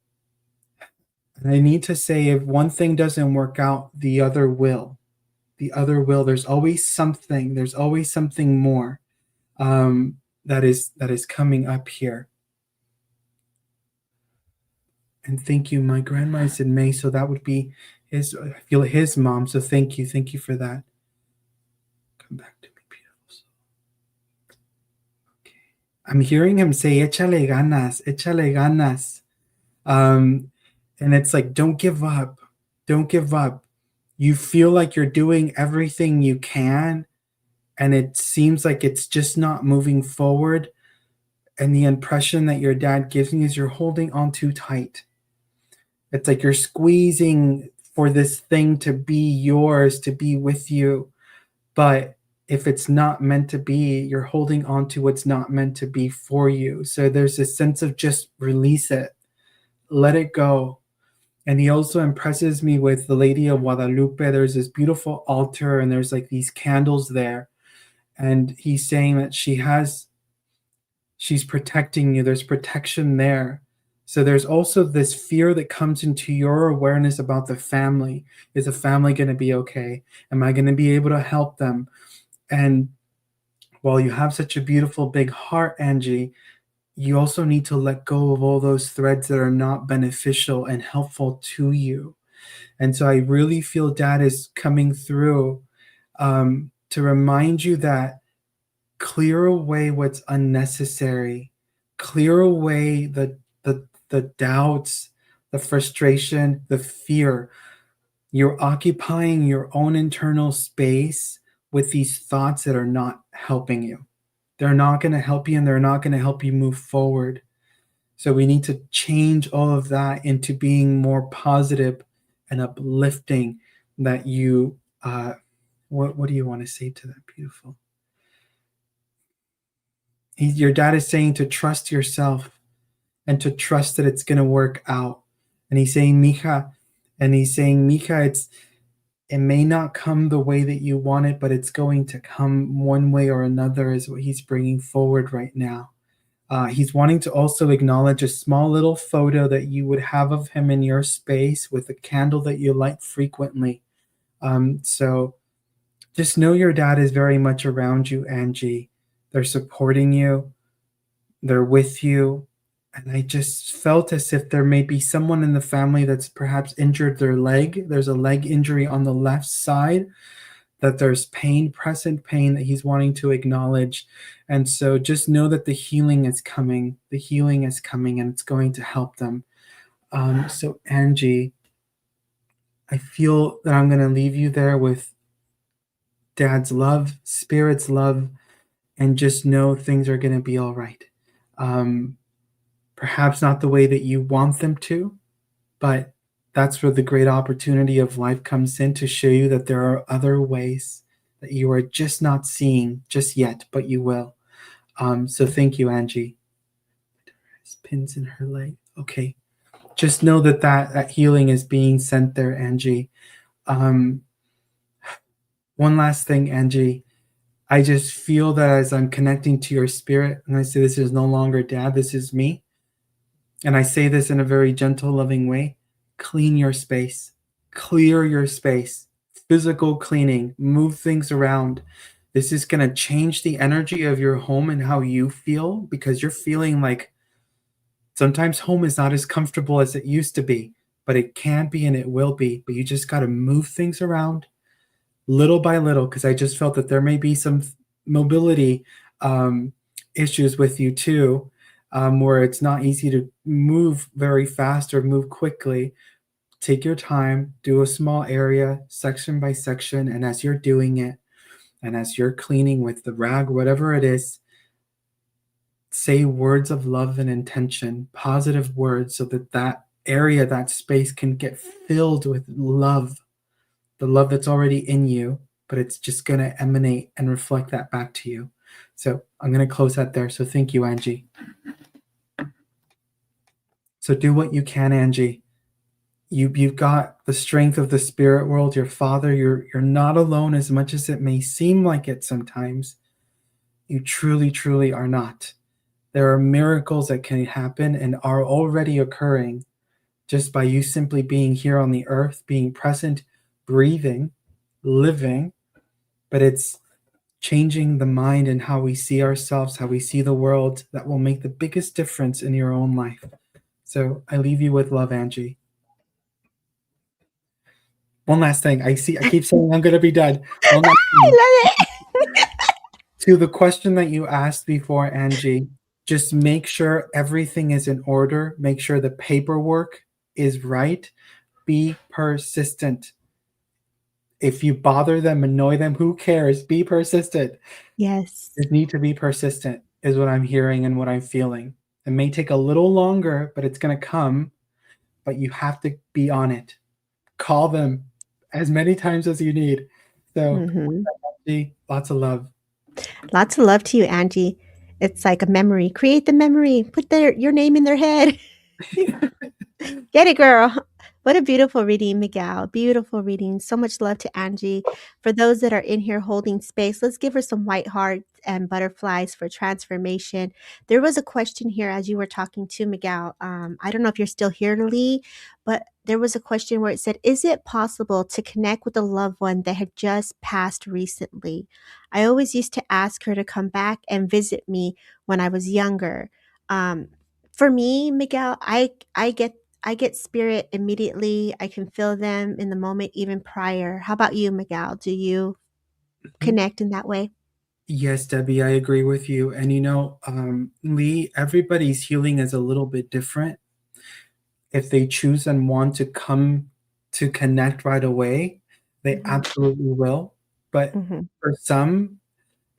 I need to say, if one thing doesn't work out, the other will. The other will. There's always something. There's always something more that is coming up here. And thank you. My grandma is in May, so that would be his. I feel his mom. So thank you. Thank you for that. Come back to me, beautiful. Okay. I'm hearing him say, "Échale ganas, échale ganas," and it's like, don't give up. Don't give up. You feel like you're doing everything you can, and it seems like it's just not moving forward. And the impression that your dad gives me is you're holding on too tight. It's like you're squeezing for this thing to be yours, to be with you. But if it's not meant to be, you're holding on to what's not meant to be for you. So there's this sense of just release it, let it go. And he also impresses me with the Lady of Guadalupe. There's this beautiful altar, and there's like these candles there. And he's saying that she's protecting you. There's protection there. So there's also this fear that comes into your awareness about the family. Is the family going to be okay? Am I going to be able to help them? And while you have such a beautiful big heart, Angie, you also need to let go of all those threads that are not beneficial and helpful to you. And so I really feel Dad is coming through to remind you that clear away what's unnecessary, clear away the doubts, the frustration, the fear. You're occupying your own internal space with these thoughts that are not helping you. They're not going to help you, and they're not going to help you move forward. So we need to change all of that into being more positive and uplifting. That you, what do you want to say to that, beautiful? Your dad is saying to trust yourself and to trust that it's going to work out. And he's saying, mija, it may not come the way that you want it, but it's going to come one way or another, is what he's bringing forward right now. He's wanting to also acknowledge a small little photo that you would have of him in your space with a candle that you light frequently. So just know your dad is very much around you, Angie. They're supporting you, they're with you. And I just felt as if there may be someone in the family that's perhaps injured their leg. There's a leg injury on the left side, that there's pain, present pain that he's wanting to acknowledge. And so just know that the healing is coming. The healing is coming and it's going to help them. So, Angie, I feel that I'm going to leave you there with Dad's love, Spirit's love, and just know things are going to be all right. Perhaps not the way that you want them to, but that's where the great opportunity of life comes in, to show you that there are other ways that you are just not seeing just yet, but you will. So thank you, Angie. There's pins in her leg. Okay. Just know that healing is being sent there, Angie. One last thing, Angie. I just feel that as I'm connecting to your spirit, and I say this is no longer Dad, this is me. And I say this in a very gentle, loving way. Clean your space. Clear your space. Physical cleaning. Move things around. This is going to change the energy of your home and how you feel, because you're feeling like sometimes home is not as comfortable as it used to be, but it can be and it will be. But you just got to move things around little by little, because I just felt that there may be some mobility issues with you too, where it's not easy to move very fast or move quickly. Take your time, do a small area, section by section, and as you're doing it, and as you're cleaning with the rag, whatever it is, say words of love and intention, positive words, so that that area, that space can get filled with love, the love that's already in you, but it's just going to emanate and reflect that back to you. So I'm going to close that there. So thank you, Angie. So do what you can, Angie. You've got the strength of the spirit world, your father. You're not alone, as much as it may seem like it sometimes. You truly, truly are not. There are miracles that can happen and are already occurring just by you simply being here on the earth, being present, breathing, living. But it's changing the mind and how we see ourselves, how we see the world, that will make the biggest difference in your own life. So I leave you with love, Angie. One last thing. I keep saying I'm going to be done. One last thing. I love it. To the question that you asked before, Angie, just make sure everything is in order. Make sure the paperwork is right. Be persistent. If you bother them, annoy them, who cares? Be persistent. Yes. You need to be persistent, is what I'm hearing and what I'm feeling. It may take a little longer, but it's going to come. But you have to be on it. Call them as many times as you need. So, Angie, lots of love. Lots of love to you, Angie. It's like a memory. Create the memory. Put your name in their head. Get it, girl. What a beautiful reading, Miguel. Beautiful reading. So much love to Angie. For those that are in here holding space, let's give her some white hearts and butterflies for transformation. There was a question here as you were talking to Miguel. I don't know if you're still here, Lee, but there was a question where it said, is it possible to connect with a loved one that had just passed recently? I always used to ask her to come back and visit me when I was younger. For me, Miguel, I get spirit immediately. I can feel them in the moment, even prior. How about you, Miguel? Do you connect in that way? Yes, Debbie, I agree with you. And Lee, everybody's healing is a little bit different. If they choose and want to come to connect right away, they absolutely will. But for some,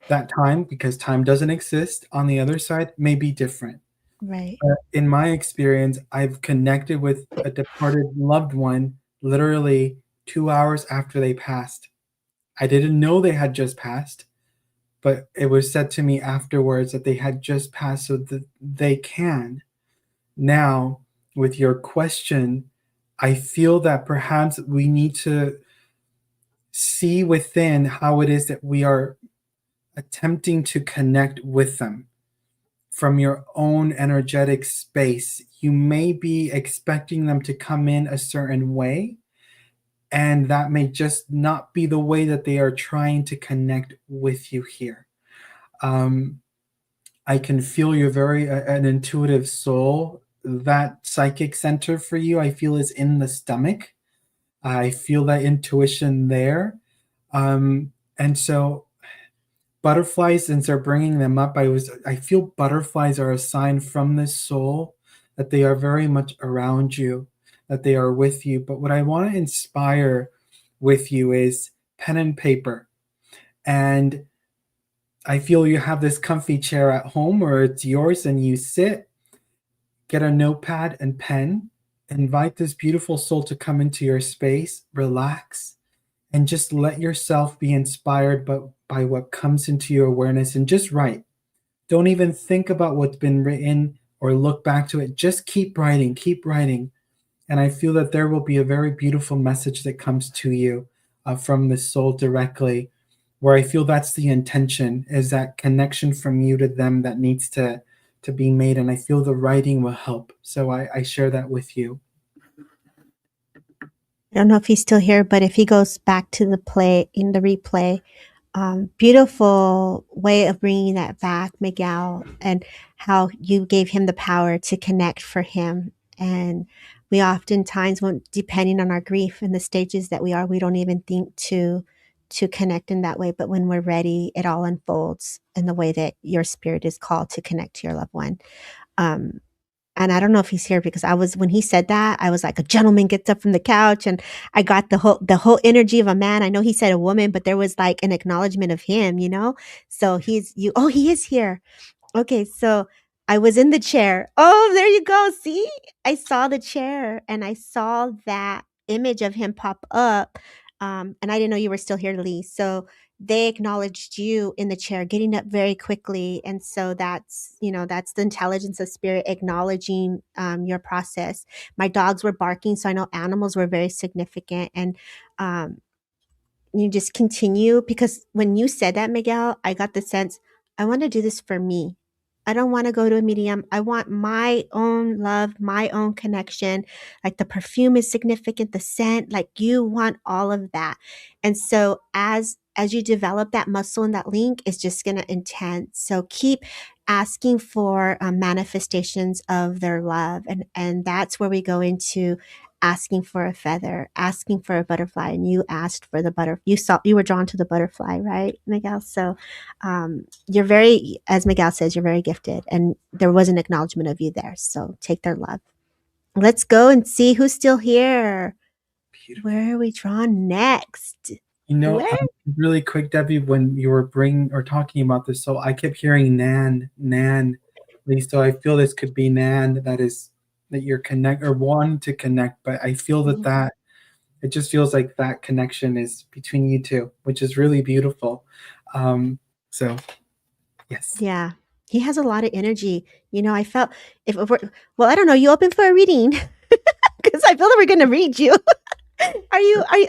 that time, because time doesn't exist on the other side, may be different. Right. In my experience, I've connected with a departed loved one literally 2 hours after they passed. I didn't know they had just passed, but it was said to me afterwards that they had just passed, so that they can. Now, with your question, I feel that perhaps we need to see within how it is that we are attempting to connect with them. from your own energetic space. You may be expecting them to come in a certain way, and that may just not be the way that they are trying to connect with you here. Um, I can feel you're very an intuitive soul. That psychic center for you, I feel, is in the stomach. I feel that intuition there. And so butterflies, since they're bringing them up, I feel butterflies are a sign from this soul that they are very much around you, that they are with you. But what I want to inspire with you is pen and paper. And I feel you have this comfy chair at home or it's yours, and you sit, get a notepad and pen, invite this beautiful soul to come into your space, relax, and just let yourself be inspired by what comes into your awareness, and just write. Don't even think about what's been written or look back to it. Just keep writing, keep writing. And I feel that there will be a very beautiful message that comes to you from the soul directly, where I feel that's the intention, is that connection from you to them that needs to be made. And I feel the writing will help. So I share that with you. I don't know if he's still here, but if he goes back to the play in the replay, beautiful way of bringing that back, Miguel, and how you gave him the power to connect for him. And we oftentimes, when depending on our grief and the stages that we are, we don't even think to connect in that way. But when we're ready, it all unfolds in the way that your spirit is called to connect to your loved one. Um, and I don't know if he's here because when he said that, I was like, a gentleman gets up from the couch, and I got the whole energy of a man. I know he said a woman, but there was like an acknowledgement of him, you know? So he is here. Okay, so I was in the chair. Oh, there you go. See? I saw the chair and I saw that image of him pop up. And I didn't know you were still here, Lee. So they acknowledged you in the chair, getting up very quickly. And so that's the intelligence of spirit acknowledging your process. My dogs were barking, so I know animals were very significant. And um, you just continue, because when you said that, Miguel, I got the sense I want to do this for me. I don't want to go to a medium. I want my own love, my own connection. Like the perfume is significant, the scent, like you want all of that. And so as you develop that muscle and that link, it's just going to intense. So keep asking for manifestations of their love, and that's where we go into asking for a feather, asking for a butterfly, and you asked for the butterfly. You were drawn to the butterfly, right, Miguel? So you're very, as Miguel says, you're very gifted, and there was an acknowledgement of you there. So take their love. Let's go and see who's still here. Beautiful. Where are we drawn next? Where? Really quick, Debbie, when you were bringing or talking about this, so I kept hearing Nan, Nan. At least, so I feel this could be Nan, that you're connect or want to connect, but I feel that it just feels like that connection is between you two, which is really beautiful. So yes. Yeah. He has a lot of energy. I felt if we're, well, I don't know. You open for a reading? Because I feel that we're going to read you.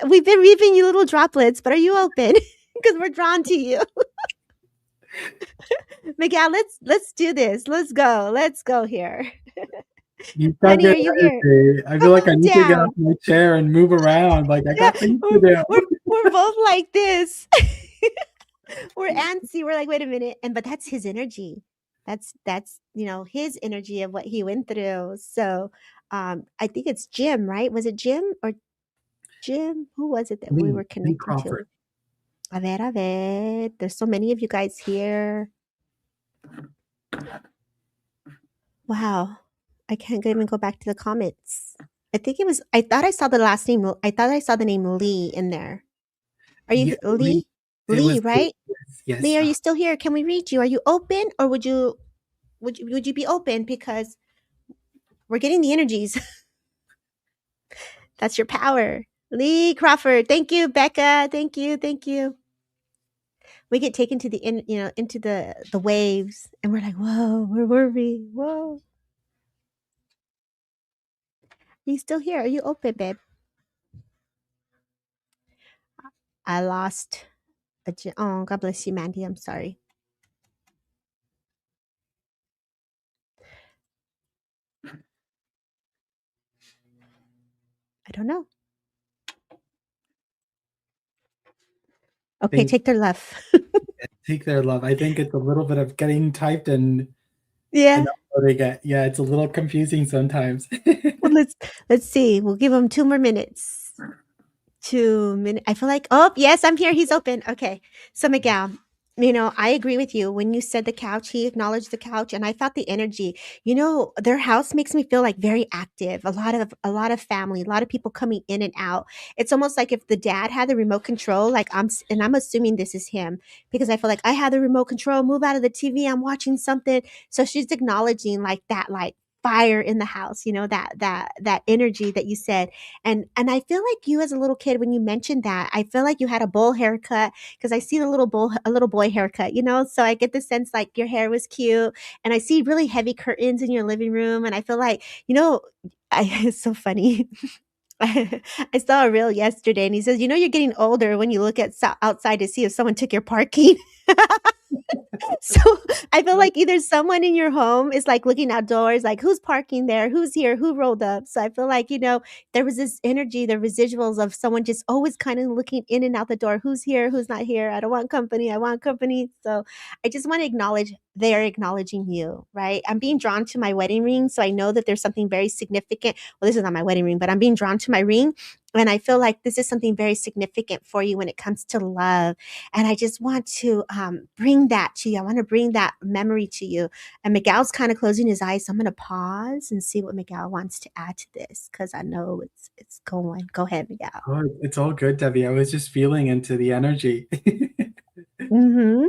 We've been reading you little droplets, but are you open? Because we're drawn to you. Miguel, let's do this. Let's go here. You got Honey, good are you here? energy. I feel Come like I on need to get off down. my chair and move around. Like I Yeah, got things to do. we're both like this. We're antsy. We're like, wait a minute. But that's his energy. That's his energy of what he went through. So I think it's Jim, right? Was it Jim or Jim? Who was it that we were Lee connecting to? Crawford. A ver, a ver. There's so many of you guys here. Wow. I can't even go back to the comments. I thought I saw the last name. I thought I saw the name Lee in there. Are you Yeah, Lee. Lee? It Lee, was right? yes. Lee, are you still here? Can we read you? Are you open, or would you be open, because we're getting the energies? That's your power. Lee Crawford. Thank you, Becca. Thank you. Thank you. We get taken to into the waves, and we're like, whoa, where were we? Whoa. Are you still here? Are you open, babe? I lost oh, God bless you, Mandy. I'm sorry. don't know. Okay, They take their love. take their love. I think it's a little bit of getting typed and Yeah. uploading it. Yeah, it's a little confusing sometimes. Well, let's see. We'll give him 2 more minutes. 2 minutes. I feel like, oh, yes, I'm here. He's open. Okay. So, Miguel, I agree with you. When you said the couch, he acknowledged the couch, and I felt the energy. Their house makes me feel like very active. A lot of family, a lot of people coming in and out. It's almost like if the dad had the remote control, like and I'm assuming this is him because I feel like I have the remote control. Move out of the TV. I'm watching something. So she's acknowledging like that, like fire in the house. That energy that you said. And I feel like you as a little kid, when you mentioned that, I feel like you had a bowl haircut because I see a little boy haircut, so I get the sense like your hair was cute, and I see really heavy curtains in your living room, and I feel like, it's so funny. I saw a reel yesterday, and he says, you're getting older when you look at outside to see if someone took your parking. So I feel like either someone in your home is like looking outdoors, like who's parking there, who's here, who rolled up. So I feel like, there was this energy, the residuals of someone just always kind of looking in and out the door, who's here, who's not here. I don't want company. I want company. So I just want to acknowledge they're acknowledging you, right? I'm being drawn to my wedding ring. So I know that there's something very significant. Well, this is not my wedding ring, but I'm being drawn to my ring. And I feel like this is something very significant for you when it comes to love. And I just want to bring that to you. I want to bring that memory to you. And Miguel's kind of closing his eyes. So I'm going to pause and see what Miguel wants to add to this because I know it's going. Go ahead, Miguel. Oh, it's all good, Debbie. I was just feeling into the energy, Mm-hmm.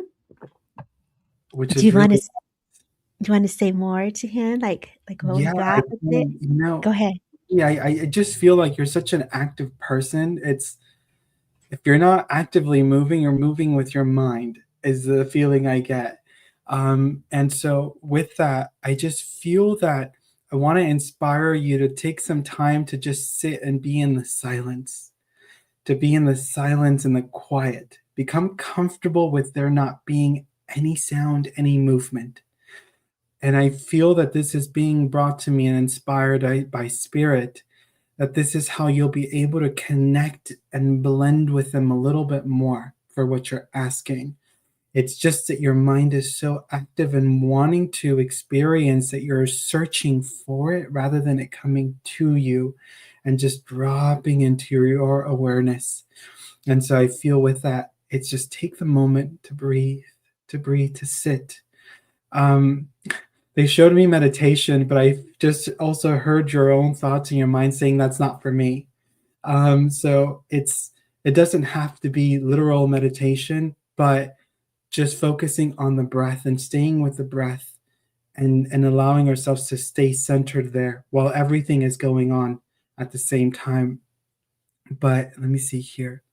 which Do is you want really, to say more to him? Like what we yeah, I got with it? think, Go ahead. yeah, I just feel like you're such an active person. It's, if you're not actively moving, you're moving with your mind, is the feeling I get. And so with that, I just feel that I want to inspire you to take some time to just sit and be in the silence, to be in the silence and the quiet. Become comfortable with there not being any sound, any movement. And I feel that this is being brought to me and inspired by spirit, that this is how you'll be able to connect and blend with them a little bit more for what you're asking. It's just that your mind is so active and wanting to experience that you're searching for it rather than it coming to you and just dropping into your awareness. And so I feel with that, it's just take the moment to breathe, to sit. Um, they showed me meditation, but I just also heard your own thoughts in your mind saying that's not for me. So it doesn't have to be literal meditation, but just focusing on the breath and staying with the breath and allowing ourselves to stay centered there while everything is going on at the same time. But let me see here.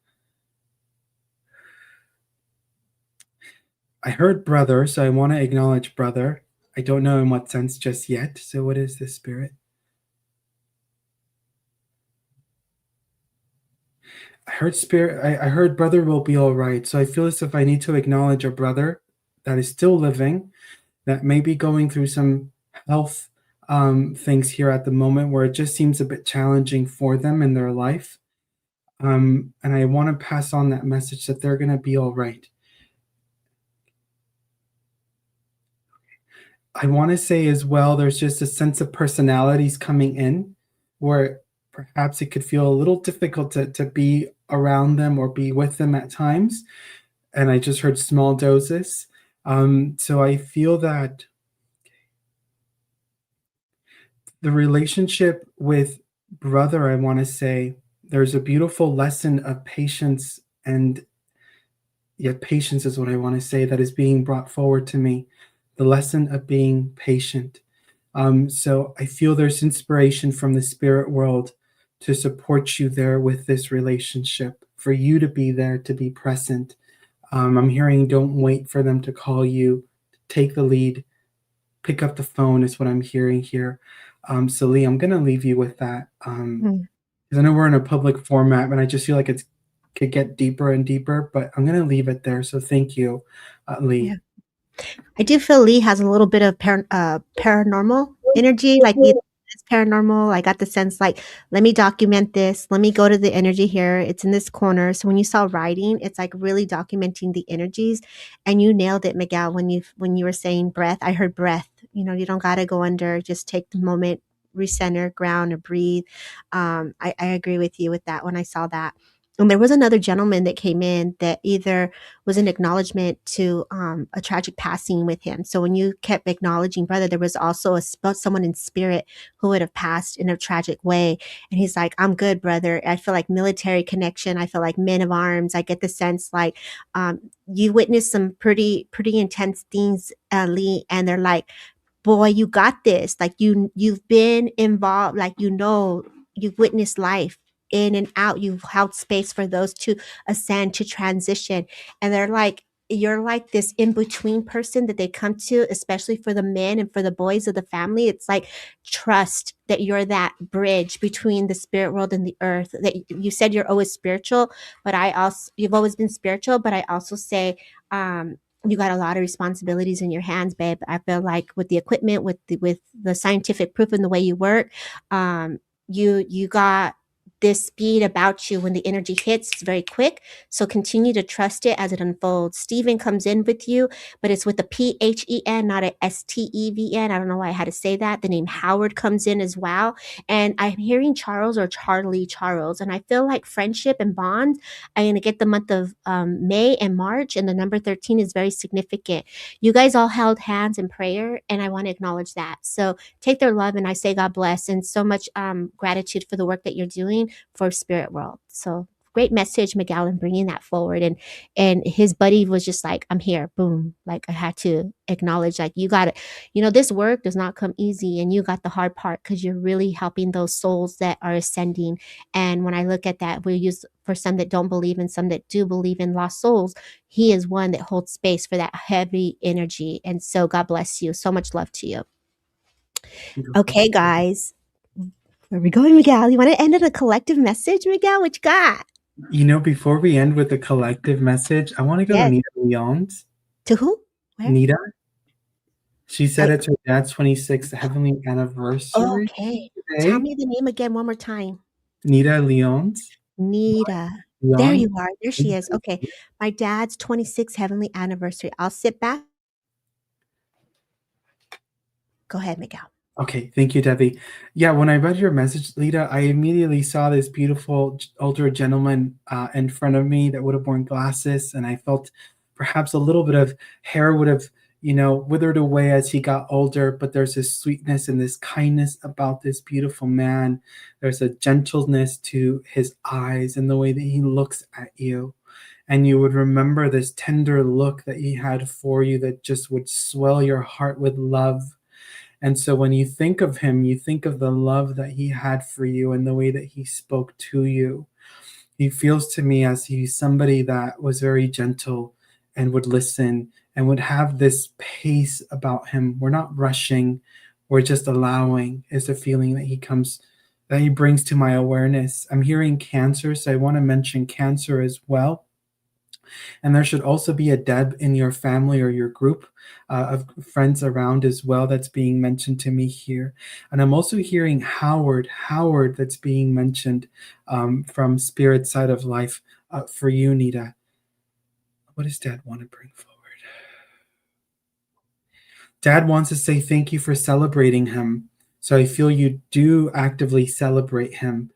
I heard brother, so I want to acknowledge brother. I don't know in what sense just yet. So what is this, spirit? I heard spirit. I heard brother will be all right. So I feel as if I need to acknowledge a brother that is still living, that may be going through some health things here at the moment where it just seems a bit challenging for them in their life. And I want to pass on that message that they're going to be all right. I want to say as well, there's just a sense of personalities coming in where perhaps it could feel a little difficult to be around them or be with them at times. And I just heard small doses. So I feel that the relationship with brother, I want to say, there's a beautiful lesson of patience, and yet patience is what I want to say that is being brought forward to me. The lesson of being patient. So I feel there's inspiration from the spirit world to support you there with this relationship, for you to be there, to be present. I'm hearing don't wait for them to call you, take the lead, pick up the phone is what I'm hearing here. So Lee, I'm going to leave you with that. Because I know we're in a public format, and I just feel like it could get deeper and deeper, but I'm going to leave it there. So thank you, Lee. Yeah. I do feel Lee has a little bit of paranormal energy, like either paranormal. I got the sense like, let me document this. Let me go to the energy here. It's in this corner. So when you saw writing, it's like really documenting the energies, and you nailed it, Miguel. When you were saying breath, I heard breath. You don't got to go under. Just take the moment, recenter, ground, or breathe. I agree with you with that when I saw that. And there was another gentleman that came in that either was an acknowledgement to a tragic passing with him. So when you kept acknowledging brother, there was also someone in spirit who would have passed in a tragic way. And he's like, I'm good, brother. I feel like military connection. I feel like men of arms. I get the sense like you witnessed some pretty intense things, Lee, and they're like, boy, you got this. Like you've been involved, like you've witnessed life in and out. You've held space for those to ascend, to transition. And they're like, you're like this in between person that they come to, especially for the men and for the boys of the family. It's like trust that you're that bridge between the spirit world and the earth. That you said you're always spiritual, but you've always been spiritual. But I also say, you got a lot of responsibilities in your hands, babe. I feel like with the equipment, with the scientific proof and the way you work, you got this speed about you. When the energy hits, it's very quick. So continue to trust it as it unfolds. Stephen comes in with you, but it's with a PHEN, not a STEVN. I don't know why I had to say that. The name Howard comes in as well. And I'm hearing Charles or Charles. And I feel like friendship and bonds. I'm going to get the month of May and March. And the number 13 is very significant. You guys all held hands in prayer, and I want to acknowledge that. So take their love, and I say God bless, and so much gratitude for the work that you're doing for Spirit World. So great message, Miguel, and bringing that forward. And his buddy was just like, I'm here, boom. Like I had to acknowledge, like you got it. This work does not come easy, and you got the hard part because you're really helping those souls that are ascending. And when I look at that, we use for some that don't believe and some that do believe in lost souls. He is one that holds space for that heavy energy. And so God bless you. So much love to you. Okay, guys. Where are we going, Miguel? You want to end on a collective message, Miguel? What you got? Before we end with the collective message, I want to go to Yes. Nita Leon's. To who? Where? Nita. She said it's her dad's 26th heavenly anniversary. Okay. Today. Tell me the name again one more time. Nita Leon's. Nita. There you are. There she is. Okay. My dad's 26th heavenly anniversary. I'll sit back. Go ahead, Miguel. Okay, thank you, Debbie. Yeah, when I read your message, Lita, I immediately saw this beautiful older gentleman in front of me that would have worn glasses, and I felt perhaps a little bit of hair would have, withered away as he got older, but there's this sweetness and this kindness about this beautiful man. There's a gentleness to his eyes and the way that he looks at you. And you would remember this tender look that he had for you that just would swell your heart with love. And so when you think of him, you think of the love that he had for you and the way that he spoke to you. He feels to me as he's somebody that was very gentle and would listen and would have this pace about him. We're not rushing, we're just allowing, is a feeling that he brings to my awareness. I'm hearing cancer, so I want to mention cancer as well. And there should also be a Deb in your family or your group of friends around as well that's being mentioned to me here. And I'm also hearing Howard that's being mentioned from Spirit Side of Life for you, Nita. What does Dad want to bring forward? Dad wants to say thank you for celebrating him. So I feel you do actively celebrate him.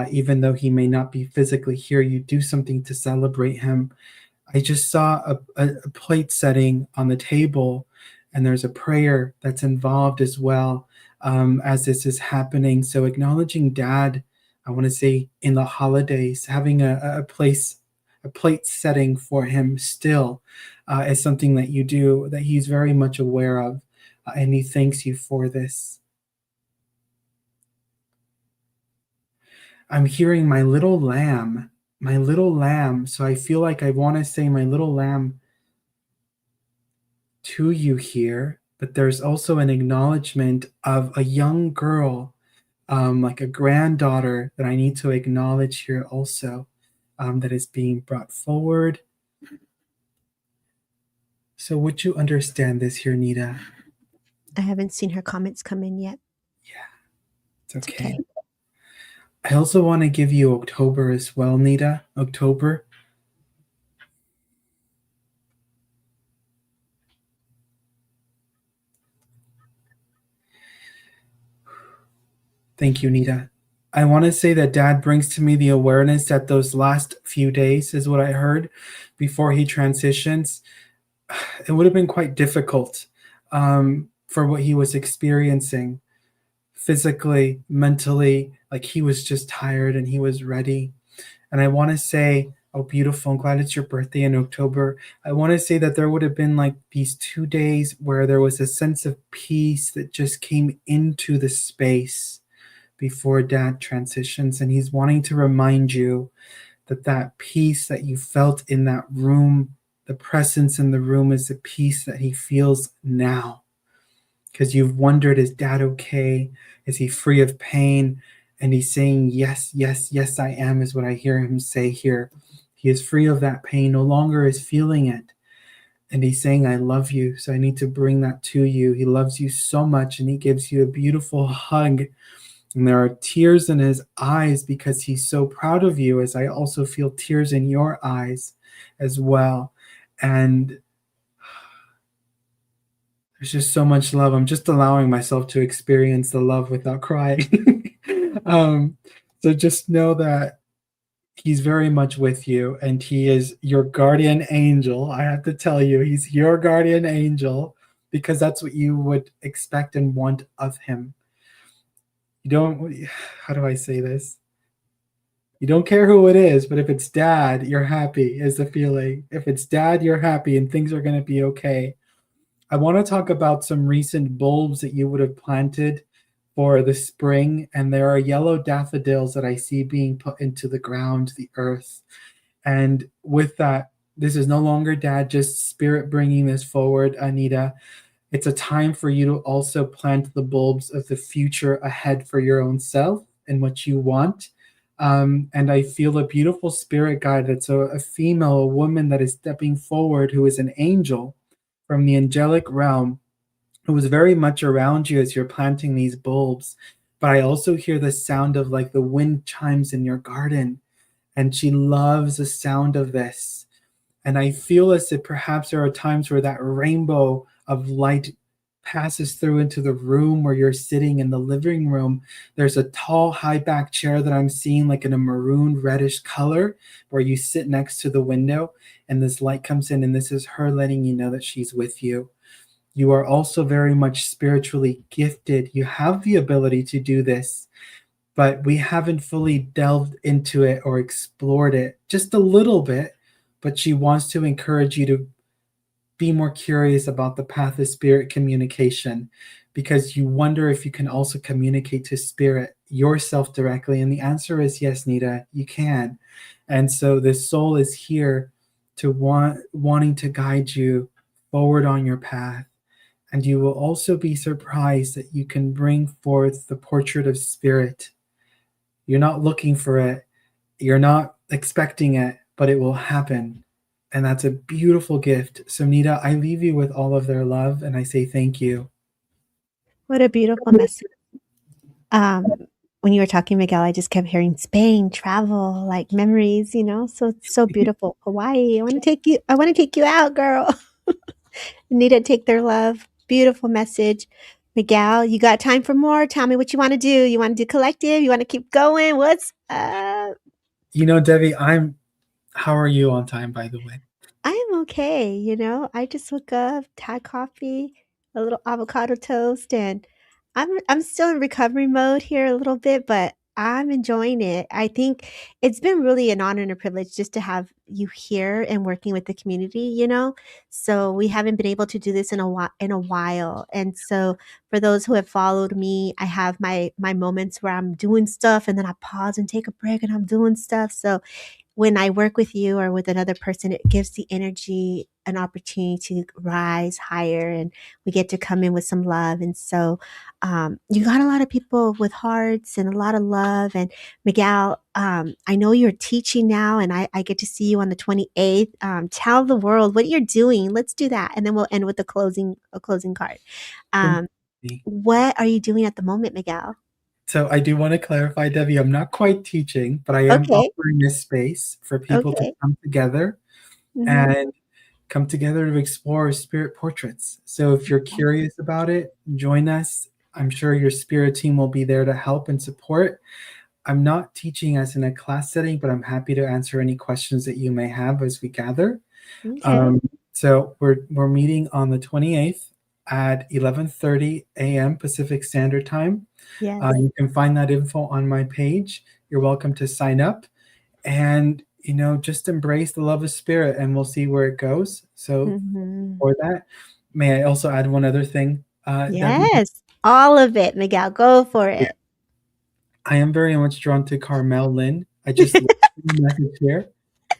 Even though he may not be physically here, you do something to celebrate him. I just saw a plate setting on the table, and there's a prayer that's involved as well as this is happening. So acknowledging Dad, I want to say in the holidays, having a plate setting for him still is something that you do that he's very much aware of, and he thanks you for this. I'm hearing my little lamb. So I feel like I want to say my little lamb to you here, but there's also an acknowledgement of a young girl, like a granddaughter that I need to acknowledge here also, that is being brought forward. So would you understand this here, Nita? I haven't seen her comments come in yet. Yeah. It's It's okay. okay. I also want to give you October as well, Nita. October. Thank you, Nita. I want to say that Dad brings to me the awareness that those last few days is what I heard before he transitions. It would have been quite difficult for what he was experiencing physically, mentally. Like he was just tired and he was ready. And I want to say, oh, beautiful. I'm glad it's your birthday in October. I want to say that there would have been like these 2 days where there was a sense of peace that just came into the space before Dad transitions. And he's wanting to remind you that that peace that you felt in that room, the presence in the room is the peace that he feels now. Because you've wondered, is Dad okay? Is he free of pain? And he's saying, yes, yes, yes, I am, is what I hear him say here. He is free of that pain, no longer is feeling it. And he's saying, I love you. So I need to bring that to you. He loves you so much, and he gives you a beautiful hug. And there are tears in his eyes because he's so proud of you, as I also feel tears in your eyes as well. And there's just so much love. I'm just allowing myself to experience the love without crying. So just know that he's very much with you, and he is your guardian angel. I have to tell you, he's your guardian angel because that's what you would expect and want of him. You don't, how do I say this? You don't care who it is, but if it's Dad, you're happy, is the feeling. If it's Dad, you're happy and things are going to be okay. I want to talk about some recent bulbs that you would have planted for the spring. And there are yellow daffodils that I see being put into the ground, the earth. And with that, this is no longer Dad, just spirit bringing this forward, Anita. It's a time for you to also plant the bulbs of the future ahead for your own self and what you want. And I feel a beautiful spirit guide that's a female, a woman that is stepping forward who is an angel from the angelic realm who is very much around you as you're planting these bulbs. But I also hear the sound of like the wind chimes in your garden, and she loves the sound of this. And I feel as if perhaps there are times where that rainbow of light passes through into the room where you're sitting in the living room. There's a tall, high back chair that I'm seeing like in a maroon reddish color where you sit next to the window, and this light comes in, and this is her letting you know that she's with you. You are also very much spiritually gifted. You have the ability to do this, but we haven't fully delved into it or explored it just a little bit. But she wants to encourage you to be more curious about the path of spirit communication, because you wonder if you can also communicate to spirit yourself directly. And the answer is yes, Nita, you can. And so the soul is here to wanting to guide you forward on your path. And you will also be surprised that you can bring forth the portrait of spirit. You're not looking for it, you're not expecting it, but it will happen. And that's a beautiful gift. So, Nita, I leave you with all of their love, and I say thank you. What a beautiful message. When you were talking, Miguel, I just kept hearing Spain, travel, like memories, so it's so beautiful. Hawaii. I want to take you out, girl. Need to take their love. Beautiful message. Miguel, you got time for more? Tell me what you want to do. You want to do collective? You want to keep going? What's up? Debbie, how are you on time, by the way? I am okay. I just woke up, had coffee, a little avocado toast, and I'm still in recovery mode here a little bit, but I'm enjoying it. I think it's been really an honor and a privilege just to have you here and working with the community. So we haven't been able to do this in a while. And so for those who have followed me, I have my moments where I'm doing stuff and then I pause and take a break and I'm doing stuff. So when I work with you or with another person, it gives the energy an opportunity to rise higher, and we get to come in with some love. And so you got a lot of people with hearts and a lot of love. And Miguel, I know you're teaching now, and I get to see you on the 28th. Tell the world what you're doing. Let's do that. And then we'll end with a closing card. What are you doing at the moment, Miguel? So I do want to clarify, Debbie, I'm not quite teaching, but I am Okay. offering this space for people to Okay. come together Mm-hmm. and come together to explore spirit portraits. So if you're curious about it, join us. I'm sure your spirit team will be there to help and support. I'm not teaching as in a class setting, but I'm happy to answer any questions that you may have as we gather. Okay. So we're meeting on the 28th at 11:30 a.m. Pacific Standard Time. Yes. You can find that info on my page. You're welcome to sign up and just embrace the love of spirit, and we'll see where it goes. So Mm-hmm. for that, may I also add one other thing, Debbie? Yes. All of it, Miguel. Go for Yeah, it. I am very much drawn to Carmel Lynn. I just love the message here.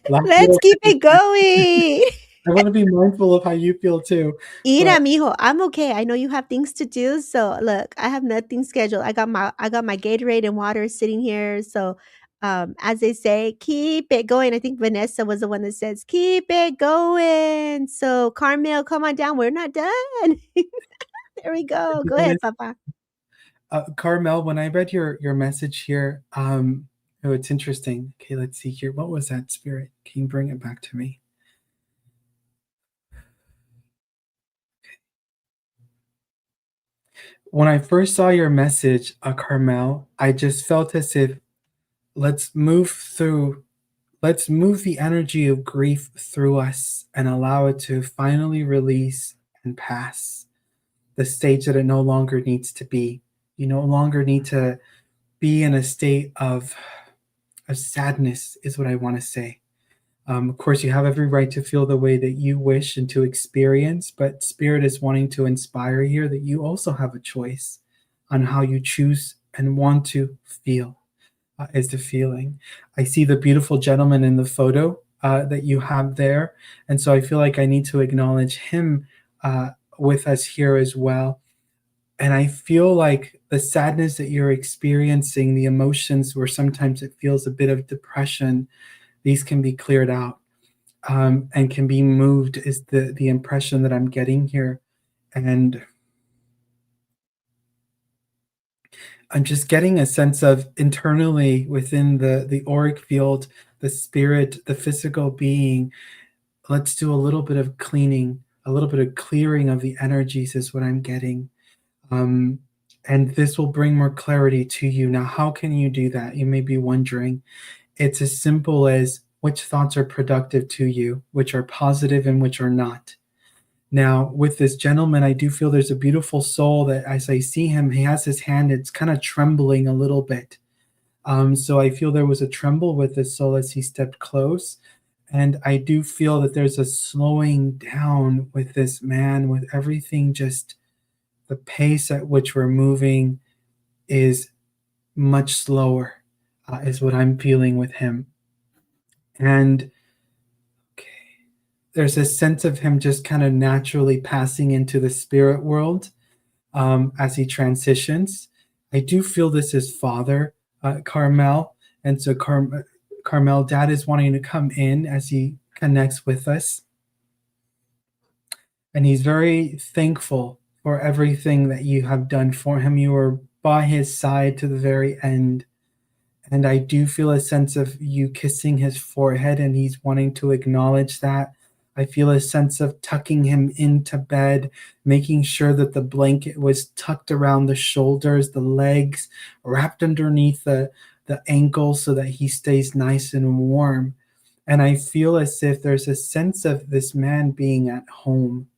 Last Let's little keep it going. I want to be mindful of how you feel too, Ira, but mijo, I'm okay. I know you have things to do, so look, I have nothing scheduled. I got my Gatorade and water sitting here. So, as they say, keep it going. I think Vanessa was the one that says, "Keep it going." So, Carmel, come on down. We're not done. There we go. Go ahead, Papa. Carmel, when I read your message here, oh, it's interesting. Okay, let's see here. What was that, spirit? Can you bring it back to me? When I first saw your message, Carmel, I just felt as if let's move through, let's move the energy of grief through us and allow it to finally release and pass the stage that it no longer needs to be. You no longer need to be in a state of sadness, is what I want to say. Of course, you have every right to feel the way that you wish and to experience, but Spirit is wanting to inspire here that you also have a choice on how you choose and want to feel, is the feeling. I see the beautiful gentleman in the photo that you have there. And so I feel like I need to acknowledge him with us here as well. And I feel like the sadness that you're experiencing, the emotions where sometimes it feels a bit of depression, these can be cleared out and can be moved, is the impression that I'm getting here. And I'm just getting a sense of internally within the auric field, the spirit, the physical being. Let's do a little bit of cleaning, a little bit of clearing of the energies is what I'm getting. Um, and this will bring more clarity to you. Now, how can you do that? You may be wondering. It's as simple as which thoughts are productive to you, which are positive and which are not. Now, with this gentleman, I do feel there's a beautiful soul that as I see him, he has his hand, it's kind of trembling a little bit. So I feel there was a tremble with this soul as he stepped close. And I do feel that there's a slowing down with this man, with everything, just the pace at which we're moving is much slower, is what I'm feeling with him. And okay, there's a sense of him just kind of naturally passing into the spirit world as he transitions. I do feel this is Father Carmel, and so Carmel, Dad is wanting to come in as he connects with us, and he's very thankful for everything that you have done for him. You were by his side to the very end. And I do feel a sense of you kissing his forehead, and he's wanting to acknowledge that. I feel a sense of tucking him into bed, making sure that the blanket was tucked around the shoulders, the legs, wrapped underneath the ankles so that he stays nice and warm. And I feel as if there's a sense of this man being at home,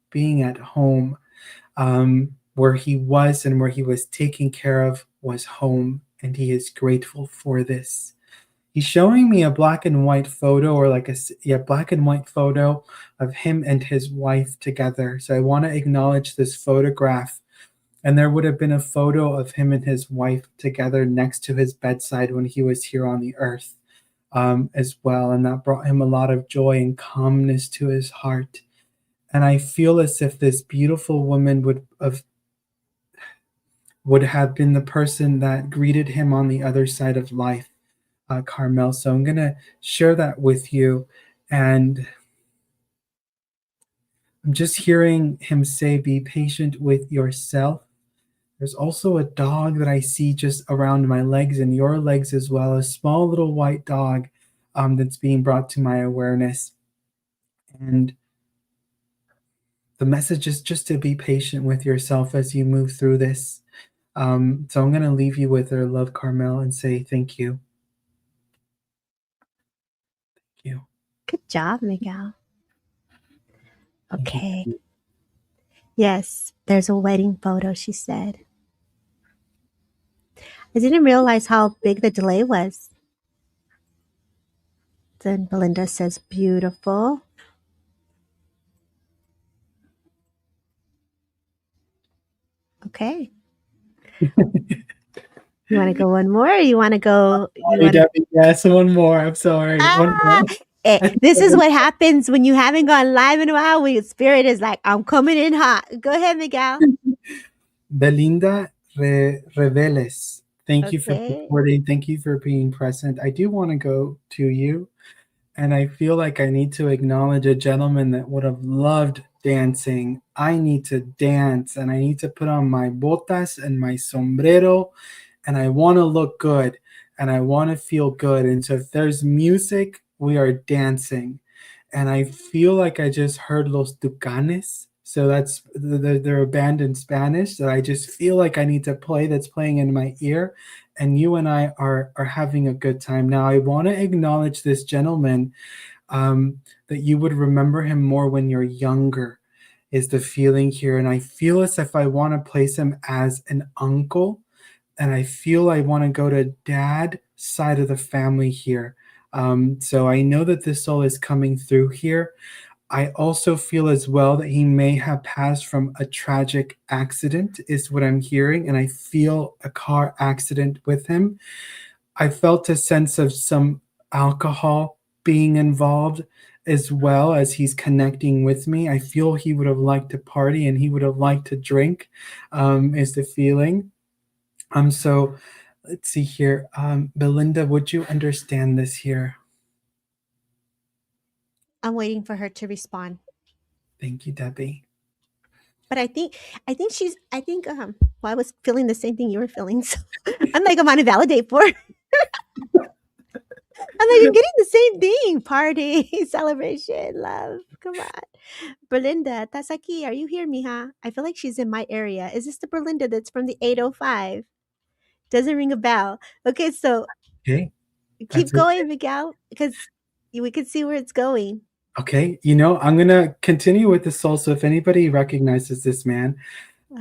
where he was and where he was taken care of was home, and he is grateful for this. He's showing me a black and white photo, or like black and white photo of him and his wife together. So I want to acknowledge this photograph. And there would have been a photo of him and his wife together next to his bedside when he was here on the earth, as well. And that brought him a lot of joy and calmness to his heart. And I feel as if this beautiful woman would have been the person that greeted him on the other side of life, Carmel. So I'm going to share that with you. And I'm just hearing him say, be patient with yourself. There's also a dog that I see just around my legs and your legs as well, a small little white dog that's being brought to my awareness. And the message is just to be patient with yourself as you move through this. So I'm going to leave you with her love, Carmel, and say thank you. Thank you. Good job, Miguel. Thank you. Okay. Yes, there's a wedding photo, she said. I didn't realize how big the delay was. Then Belinda says, beautiful. Okay. You want to go one more? Or you want to go? Yes, one more. I'm sorry. One more. This is what happens when you haven't gone live in a while. When your spirit is like, I'm coming in hot. Go ahead, Miguel. Belinda Reveles. Thank you for Okay. supporting. Thank you for being present. I do want to go to you, and I feel like I need to acknowledge a gentleman that would have loved dancing. I need to dance, and I need to put on my botas and my sombrero, and I want to look good, and I want to feel good. And so if there's music, we are dancing. And I feel like I just heard Los Tucanes. So that's they're a band in Spanish that I just feel like I need to play, that's playing in my ear. And you and I are having a good time. Now I want to acknowledge this gentleman, that you would remember him more when you're younger, is the feeling here. And I feel as if I want to place him as an uncle, and I feel I want to go to dad side of the family here. So I know that this soul is coming through here. I also feel as well that he may have passed from a tragic accident, is what I'm hearing, and I feel a car accident with him. I felt a sense of some alcohol being involved as well as he's connecting with me. I feel he would have liked to party and he would have liked to drink, is the feeling. So let's see here. Belinda, would you understand this here? I'm waiting for her to respond. Thank you, Debbie. But I think well, I was feeling the same thing you were feeling. So I'm like, I'm on a validate for. I'm like, I'm getting the same thing. Party, celebration, love. Come on. Berlinda, Tasaki, are you here, mija? I feel like she's in my area. Is this the Berlinda that's from the 805? Doesn't ring a bell. Okay, so Okay. keep going, Miguel, because we can see where it's going. Okay. I'm going to continue with the soul. So if anybody recognizes this man,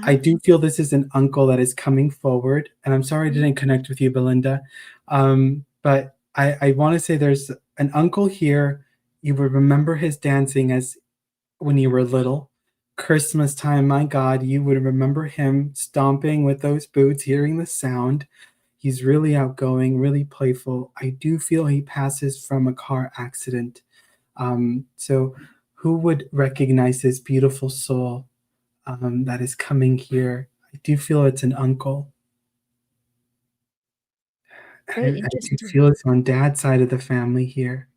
I do feel this is an uncle that is coming forward. And I'm sorry I didn't connect with you, Belinda. But I want to say there's an uncle here. You would remember his dancing as when you were little. Christmas time, my God, you would remember him stomping with those boots, hearing the sound. He's really outgoing, really playful. I do feel he passes from a car accident. So who would recognize this beautiful soul that is coming here? I do feel it's an uncle. Very I interesting. do feel it's on dad's side of the family here.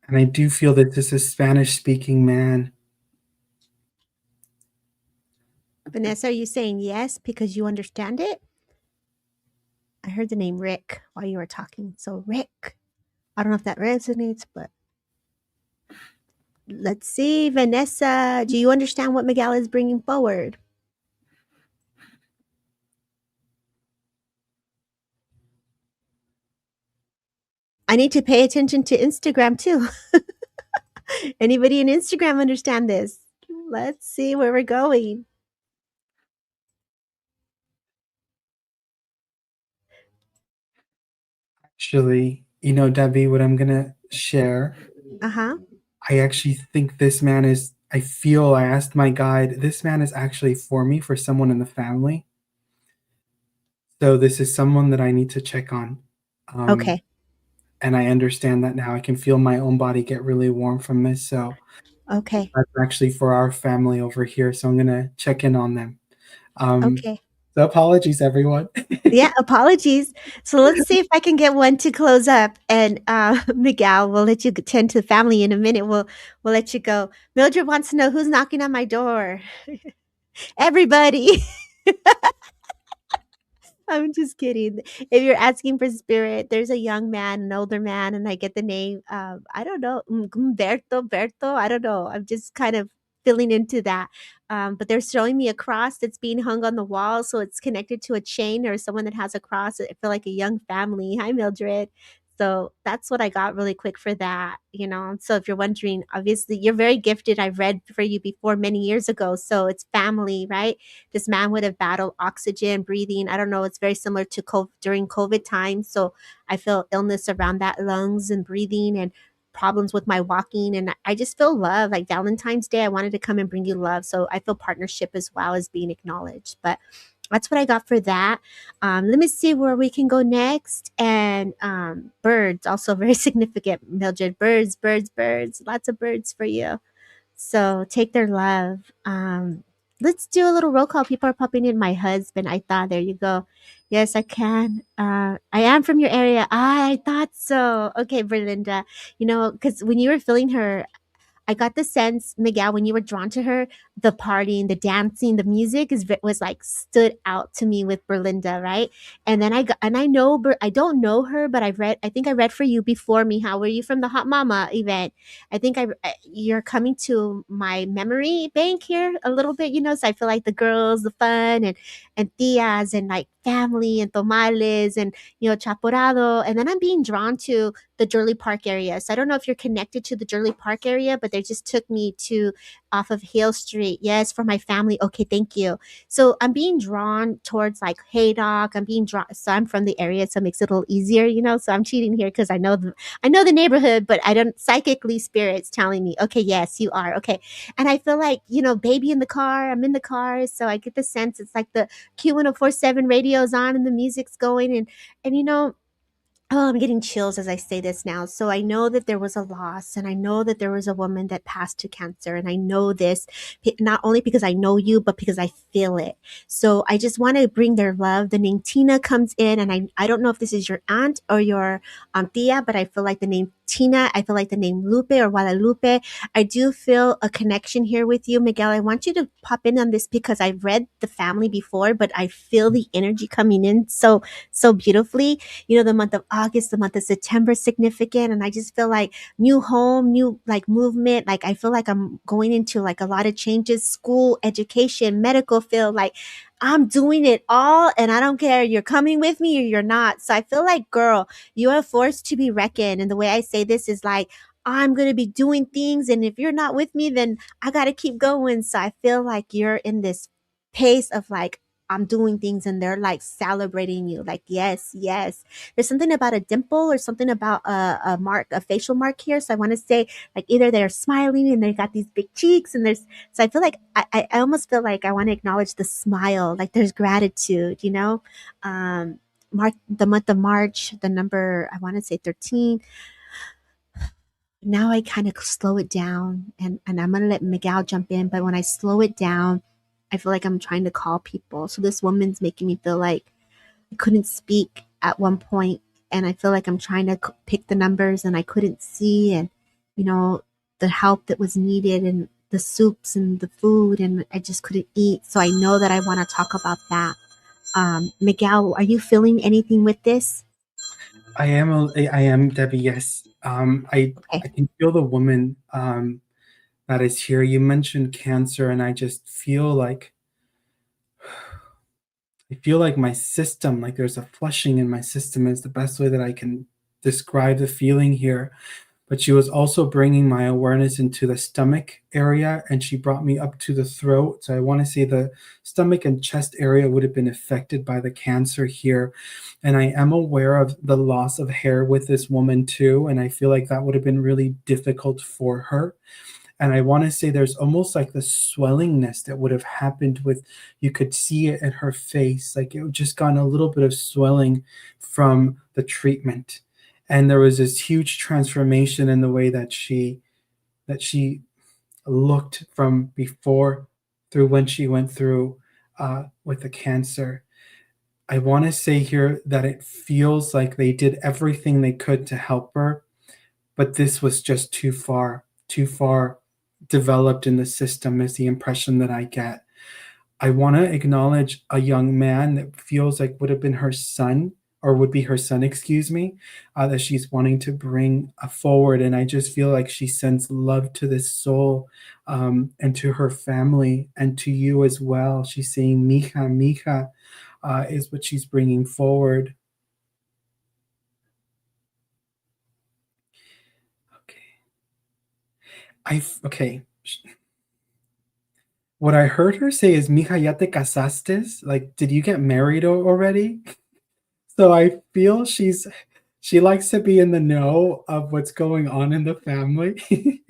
And I do feel that this is a Spanish-speaking man. Vanessa, are you saying yes because you understand it? I heard the name Rick while you were talking. So Rick, I don't know if that resonates, but let's see. Vanessa, do you understand what Miguel is bringing forward? I need to pay attention to Instagram too. Anybody in Instagram understand this? Let's see where we're going. Actually, Debbie, what I'm going to share, Uh-huh. I actually think this man is, I asked my guide, this man is actually for me, for someone in the family. So this is someone that I need to check on. Okay. And I understand that now. I can feel my own body get really warm from this. So Okay. that's actually for our family over here. So I'm going to check in on them. Okay. So apologies, everyone. Yeah, apologies. So let's see if I can get one to close up. And Miguel, we'll let you tend to family in a minute. We'll let you go. Mildred wants to know who's knocking on my door. Everybody. I'm just kidding. If you're asking for spirit, there's a young man, an older man, and I get the name. I don't know, Berto. I don't know. I'm just kind of feeling into that. But they're showing me a cross that's being hung on the wall, so it's connected to a chain or someone that has a cross. I feel like a young family. Hi, Mildred. So that's what I got really quick for that, you know. So if you're wondering, obviously you're very gifted. I read for you before many years ago. So it's family, right? This man would have battled oxygen, breathing. I don't know. It's very similar to COVID, during COVID time. So I feel illness around that, lungs and breathing and problems with my walking. And I just feel love. Like Valentine's Day, I wanted to come and bring you love. So I feel partnership as well as being acknowledged. But that's what I got for that. Let me see where we can go next. And birds, also very significant, Mildred. Birds. Lots of birds for you. So take their love. Let's do a little roll call. People are popping in. My husband. I thought. There you go. Yes, I can. I am from your area. I thought so. Okay, Berlinda. You know, because when you were feeling her, I got the sense, Miguel, when you were drawn to her, the partying, the dancing, the music was like stood out to me with Berlinda, right? And then I know, I don't know her, but I think I read for you before me. How were you from the Hot Mama event? I think you're coming to my memory bank here a little bit, you know. So I feel like the girls, the fun, and tias, and like family and tamales, and chaporado, and then I'm being drawn to the Durley Park area. So I don't know if you're connected to the Durley Park area, but they just took me to off of Hale Street. Yes, for my family. Okay, thank you. So I'm being drawn towards like Haydock. I'm being drawn. So I'm from the area, so it makes it a little easier, you know. So I'm cheating here because I know the neighborhood, but I don't psychically spirits telling me, okay, yes, you are. Okay. And I feel like, baby in the car. I'm in the car. So I get the sense it's like the Q1047 radio's on and the music's going and oh, I'm getting chills as I say this now. So I know that there was a loss, and I know that there was a woman that passed to cancer, and I know this not only because I know you, but because I feel it. So I just want to bring their love. The name Tina comes in, and I don't know if this is your aunt or your tia, but I feel like the name Tina. I feel like the name Lupe or Guadalupe. I do feel a connection here with you, Miguel. I want you to pop in on this because I've read the family before, but I feel the energy coming in so beautifully. The month of August, the month of September significant. And I just feel like new home, new like movement. Like I feel like I'm going into like a lot of changes, school, education, medical field. Like I'm doing it all and I don't care. You're coming with me or you're not. So I feel like, girl, you are a force to be reckoned. And the way I say this is like, I'm going to be doing things. And if you're not with me, then I got to keep going. So I feel like you're in this pace of like, I'm doing things and they're like celebrating you. Like, yes. There's something about a dimple or something about a mark, a facial mark here. So I want to say like either they're smiling and they got these big cheeks and so I feel like I almost feel like I want to acknowledge the smile. Like there's gratitude, the month of March, the number, I want to say 13. Now I kind of slow it down and I'm going to let Miguel jump in. But when I slow it down, I feel like I'm trying to call people. So this woman's making me feel like I couldn't speak at one point, and I feel like I'm trying to pick the numbers and I couldn't see, and the help that was needed and the soups and the food, and I just couldn't eat. So I know that I want to talk about that. Miguel, are you feeling anything with this? I am Debbie. Yes. Okay. I can feel the woman that is here. You mentioned cancer, and I just feel like my system, like there's a flushing in my system, is the best way that I can describe the feeling here. But she was also bringing my awareness into the stomach area, and she brought me up to the throat. So I want to say the stomach and chest area would have been affected by the cancer here. And I am aware of the loss of hair with this woman too. And I feel like that would have been really difficult for her. And I want to say there's almost like the swellingness that would have happened with, you could see it in her face, like it just gotten a little bit of swelling from the treatment. And there was this huge transformation in the way that she looked from before through when she went through with the cancer. I want to say here that it feels like they did everything they could to help her, but this was just too far developed in the system, is the impression that I get. I want to acknowledge a young man that feels like would have been her son, or would be her son, excuse me, that she's wanting to bring forward. And I just feel like she sends love to this soul, and to her family and to you as well. She's saying, Mija, Mija, is what she's bringing forward. Okay. Okay. What I heard her say is, Mija, ya te casaste? Like, did you get married already? So I feel she likes to be in the know of what's going on in the family.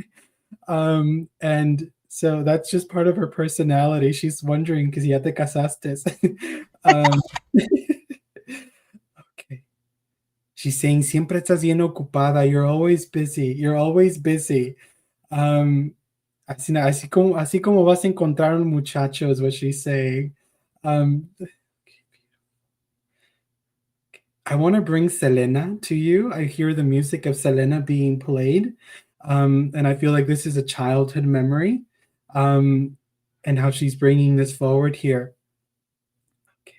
And so that's just part of her personality. She's wondering because ya te casaste. um, okay. She's saying, siempre estás bien ocupada. You're always busy. You're always busy. Um, así como vas a encontrar un muchacho is what she's saying. Um, I want to bring Selena to you. I hear the music of Selena being played, and I feel like this is a childhood memory, um, and how she's bringing this forward here. Okay.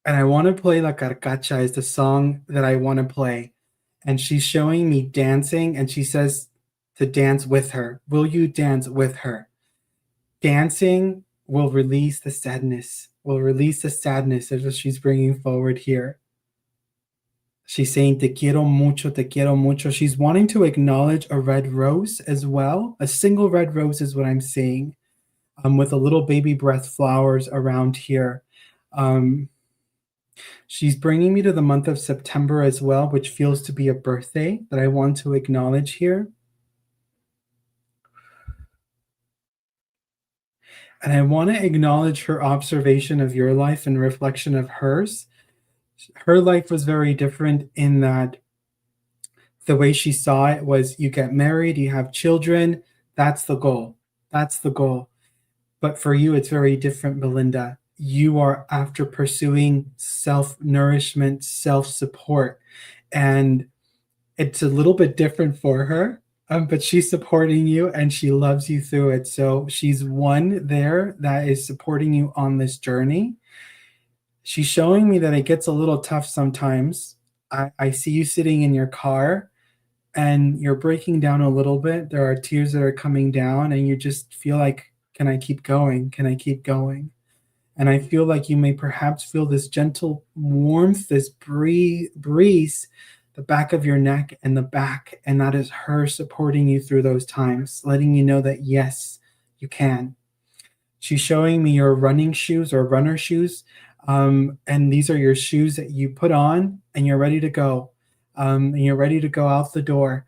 And I want to play La Carcacha is the song that I want to play. And she's showing me dancing, and she says to dance with her. Will you dance with her? Dancing will release the sadness, will release the sadness as she's bringing forward here. She's saying, te quiero mucho, te quiero mucho. She's wanting to acknowledge a red rose as well. A single red rose is what I'm seeing, with a little baby breath flowers around here. She's bringing me to the month of September as well, which feels to be a birthday that I want to acknowledge here. And I want to acknowledge her observation of your life and reflection of hers. Her life was very different in that the way she saw it was, you get married, you have children, that's the goal. That's the goal. But for you, it's very different, Belinda. You are after pursuing self-nourishment, self-support. And it's a little bit different for her, but she's supporting you and she loves you through it. So she's one there that is supporting you on this journey. She's showing me that it gets a little tough sometimes. I see you sitting in your car and you're breaking down a little bit. There are tears that are coming down, and you just feel like, can I keep going? Can I keep going? And I feel like you may perhaps feel this gentle warmth, this breeze, the back of your neck and the back, and that is her supporting you through those times, letting you know that yes, you can. She's showing me your running shoes or runner shoes, and these are your shoes that you put on and you're ready to go, and you're ready to go out the door.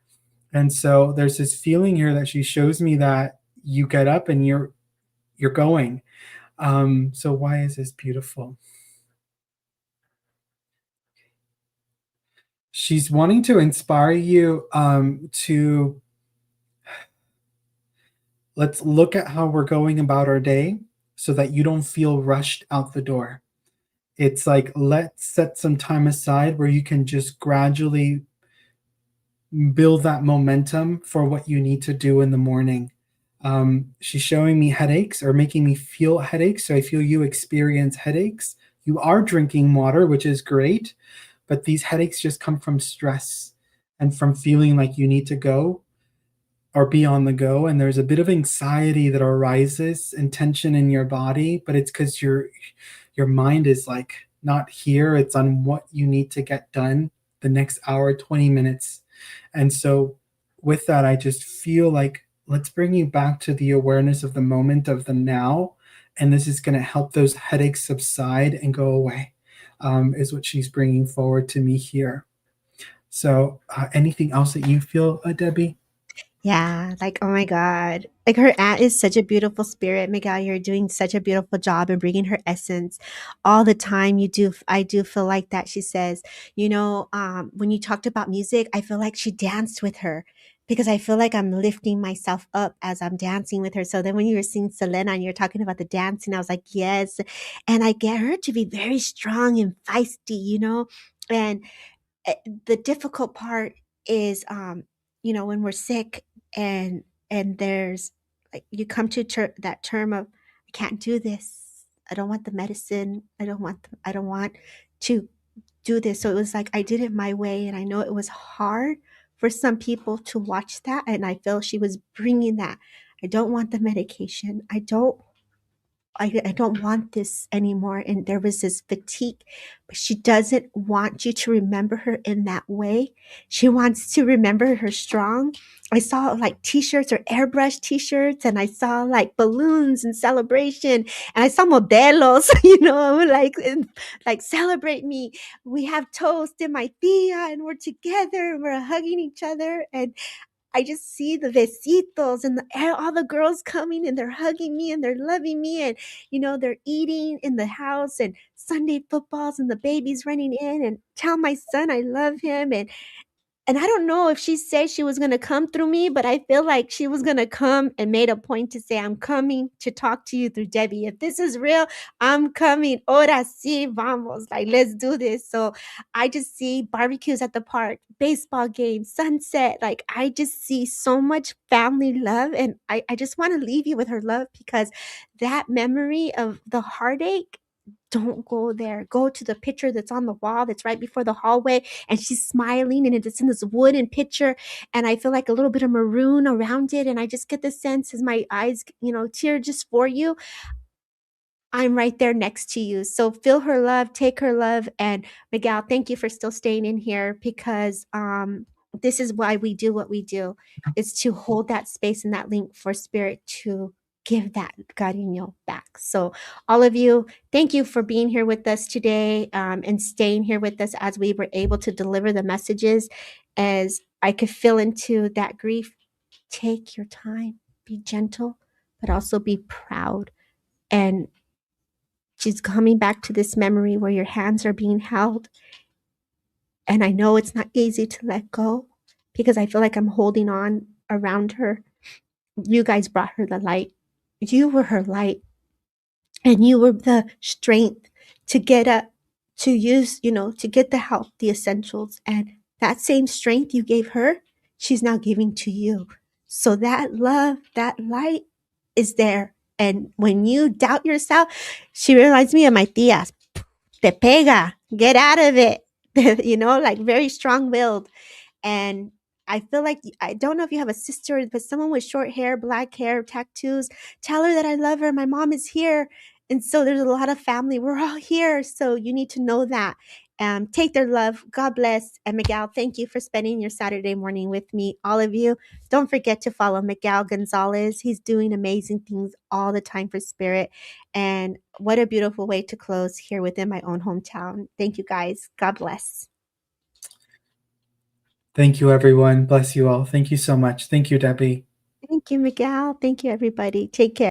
And so there's this feeling here that she shows me that you get up and you're going. So why is this beautiful? She's wanting to inspire you, to let's look at how we're going about our day so that you don't feel rushed out the door. It's like, let's set some time aside where you can just gradually build that momentum for what you need to do in the morning. She's showing me headaches or making me feel headaches. So I feel you experience headaches. You are drinking water, which is great, but these headaches just come from stress and from feeling like you need to go or be on the go. And there's a bit of anxiety that arises and tension in your body, but it's because your mind is like not here. It's on what you need to get done the next hour, 20 minutes. And so with that, I just feel like, let's bring you back to the awareness of the moment, of the now. And this is going to help those headaches subside and go away, is what she's bringing forward to me here. So anything else that you feel, Debbie? Yeah, like, oh my God. Like, her aunt is such a beautiful spirit. Miguel, you're doing such a beautiful job in bringing her essence all the time. You do. I do feel like that. She says, when you talked about music, I feel like she danced with her. because I feel like I'm lifting myself up as I'm dancing with her. So then when you were seeing Selena and you're talking about the dancing, I was like, yes. And I get her to be very strong and feisty, you know? And the difficult part is, you know, when we're sick and there's like, you come to that term of, I can't do this. I don't want the medicine. I don't want to do this. So it was like I did it my way, and I know it was hard for some people to watch that, and I feel she was bringing that. I don't want the medication. I don't want this anymore. And there was this fatigue, but she doesn't want you to remember her in that way. She wants to remember her strong. I saw like t-shirts or airbrush t-shirts, and I saw like balloons and celebration, and I saw modelos, you know, like celebrate me. We have toast in my tia, and we're together, and we're hugging each other. And I just see the besitos and all the girls coming, and they're hugging me and they're loving me, and you know they're eating in the house, and Sunday footballs, and the babies running in and tell my son I love him. And I don't know if she said she was going to come through me, but I feel like she was going to come and made a point to say, I'm coming to talk to you through Debbie. If this is real, I'm coming. Ahora sí, vamos. Like, let's do this. So I just see barbecues at the park, baseball games, sunset. Like, I just see so much family love. And I just want to leave you with her love, because that memory of the heartache, don't go there. Go to the picture that's on the wall that's right before the hallway, and she's smiling, and it's in this wooden picture, and I feel like a little bit of maroon around it, and I just get the sense as my eyes, you know, tear just for you. I'm right there next to you. So feel her love, take her love. And Miguel, thank you for still staying in here, because this is why we do what we do, is to hold that space and that link for spirit to give that cariño back. So all of you, thank you for being here with us today, and staying here with us as we were able to deliver the messages. As I could feel into that grief, take your time, be gentle, but also be proud. And she's coming back to this memory where your hands are being held. And I know it's not easy to let go, because I feel like I'm holding on around her. You guys brought her the light. You were her light, and you were the strength to get up, to use, you know, to get the help, the essentials. And that same strength you gave her, she's now giving to you. So that love, that light is there. And when you doubt yourself, she reminds me of my tias. Te pega, get out of it. You know, like very strong willed. And I feel like, I don't know if you have a sister, but someone with short hair, black hair, tattoos, tell her that I love her. My mom is here. And so there's a lot of family. We're all here. So you need to know that. Take their love. God bless. And Miguel, thank you for spending your Saturday morning with me. All of you, don't forget to follow Miguel Gonzalez. He's doing amazing things all the time for Spirit. And what a beautiful way to close here within my own hometown. Thank you, guys. God bless. Thank you, everyone. Bless you all. Thank you so much. Thank you, Debbie. Thank you, Miguel. Thank you, everybody. Take care.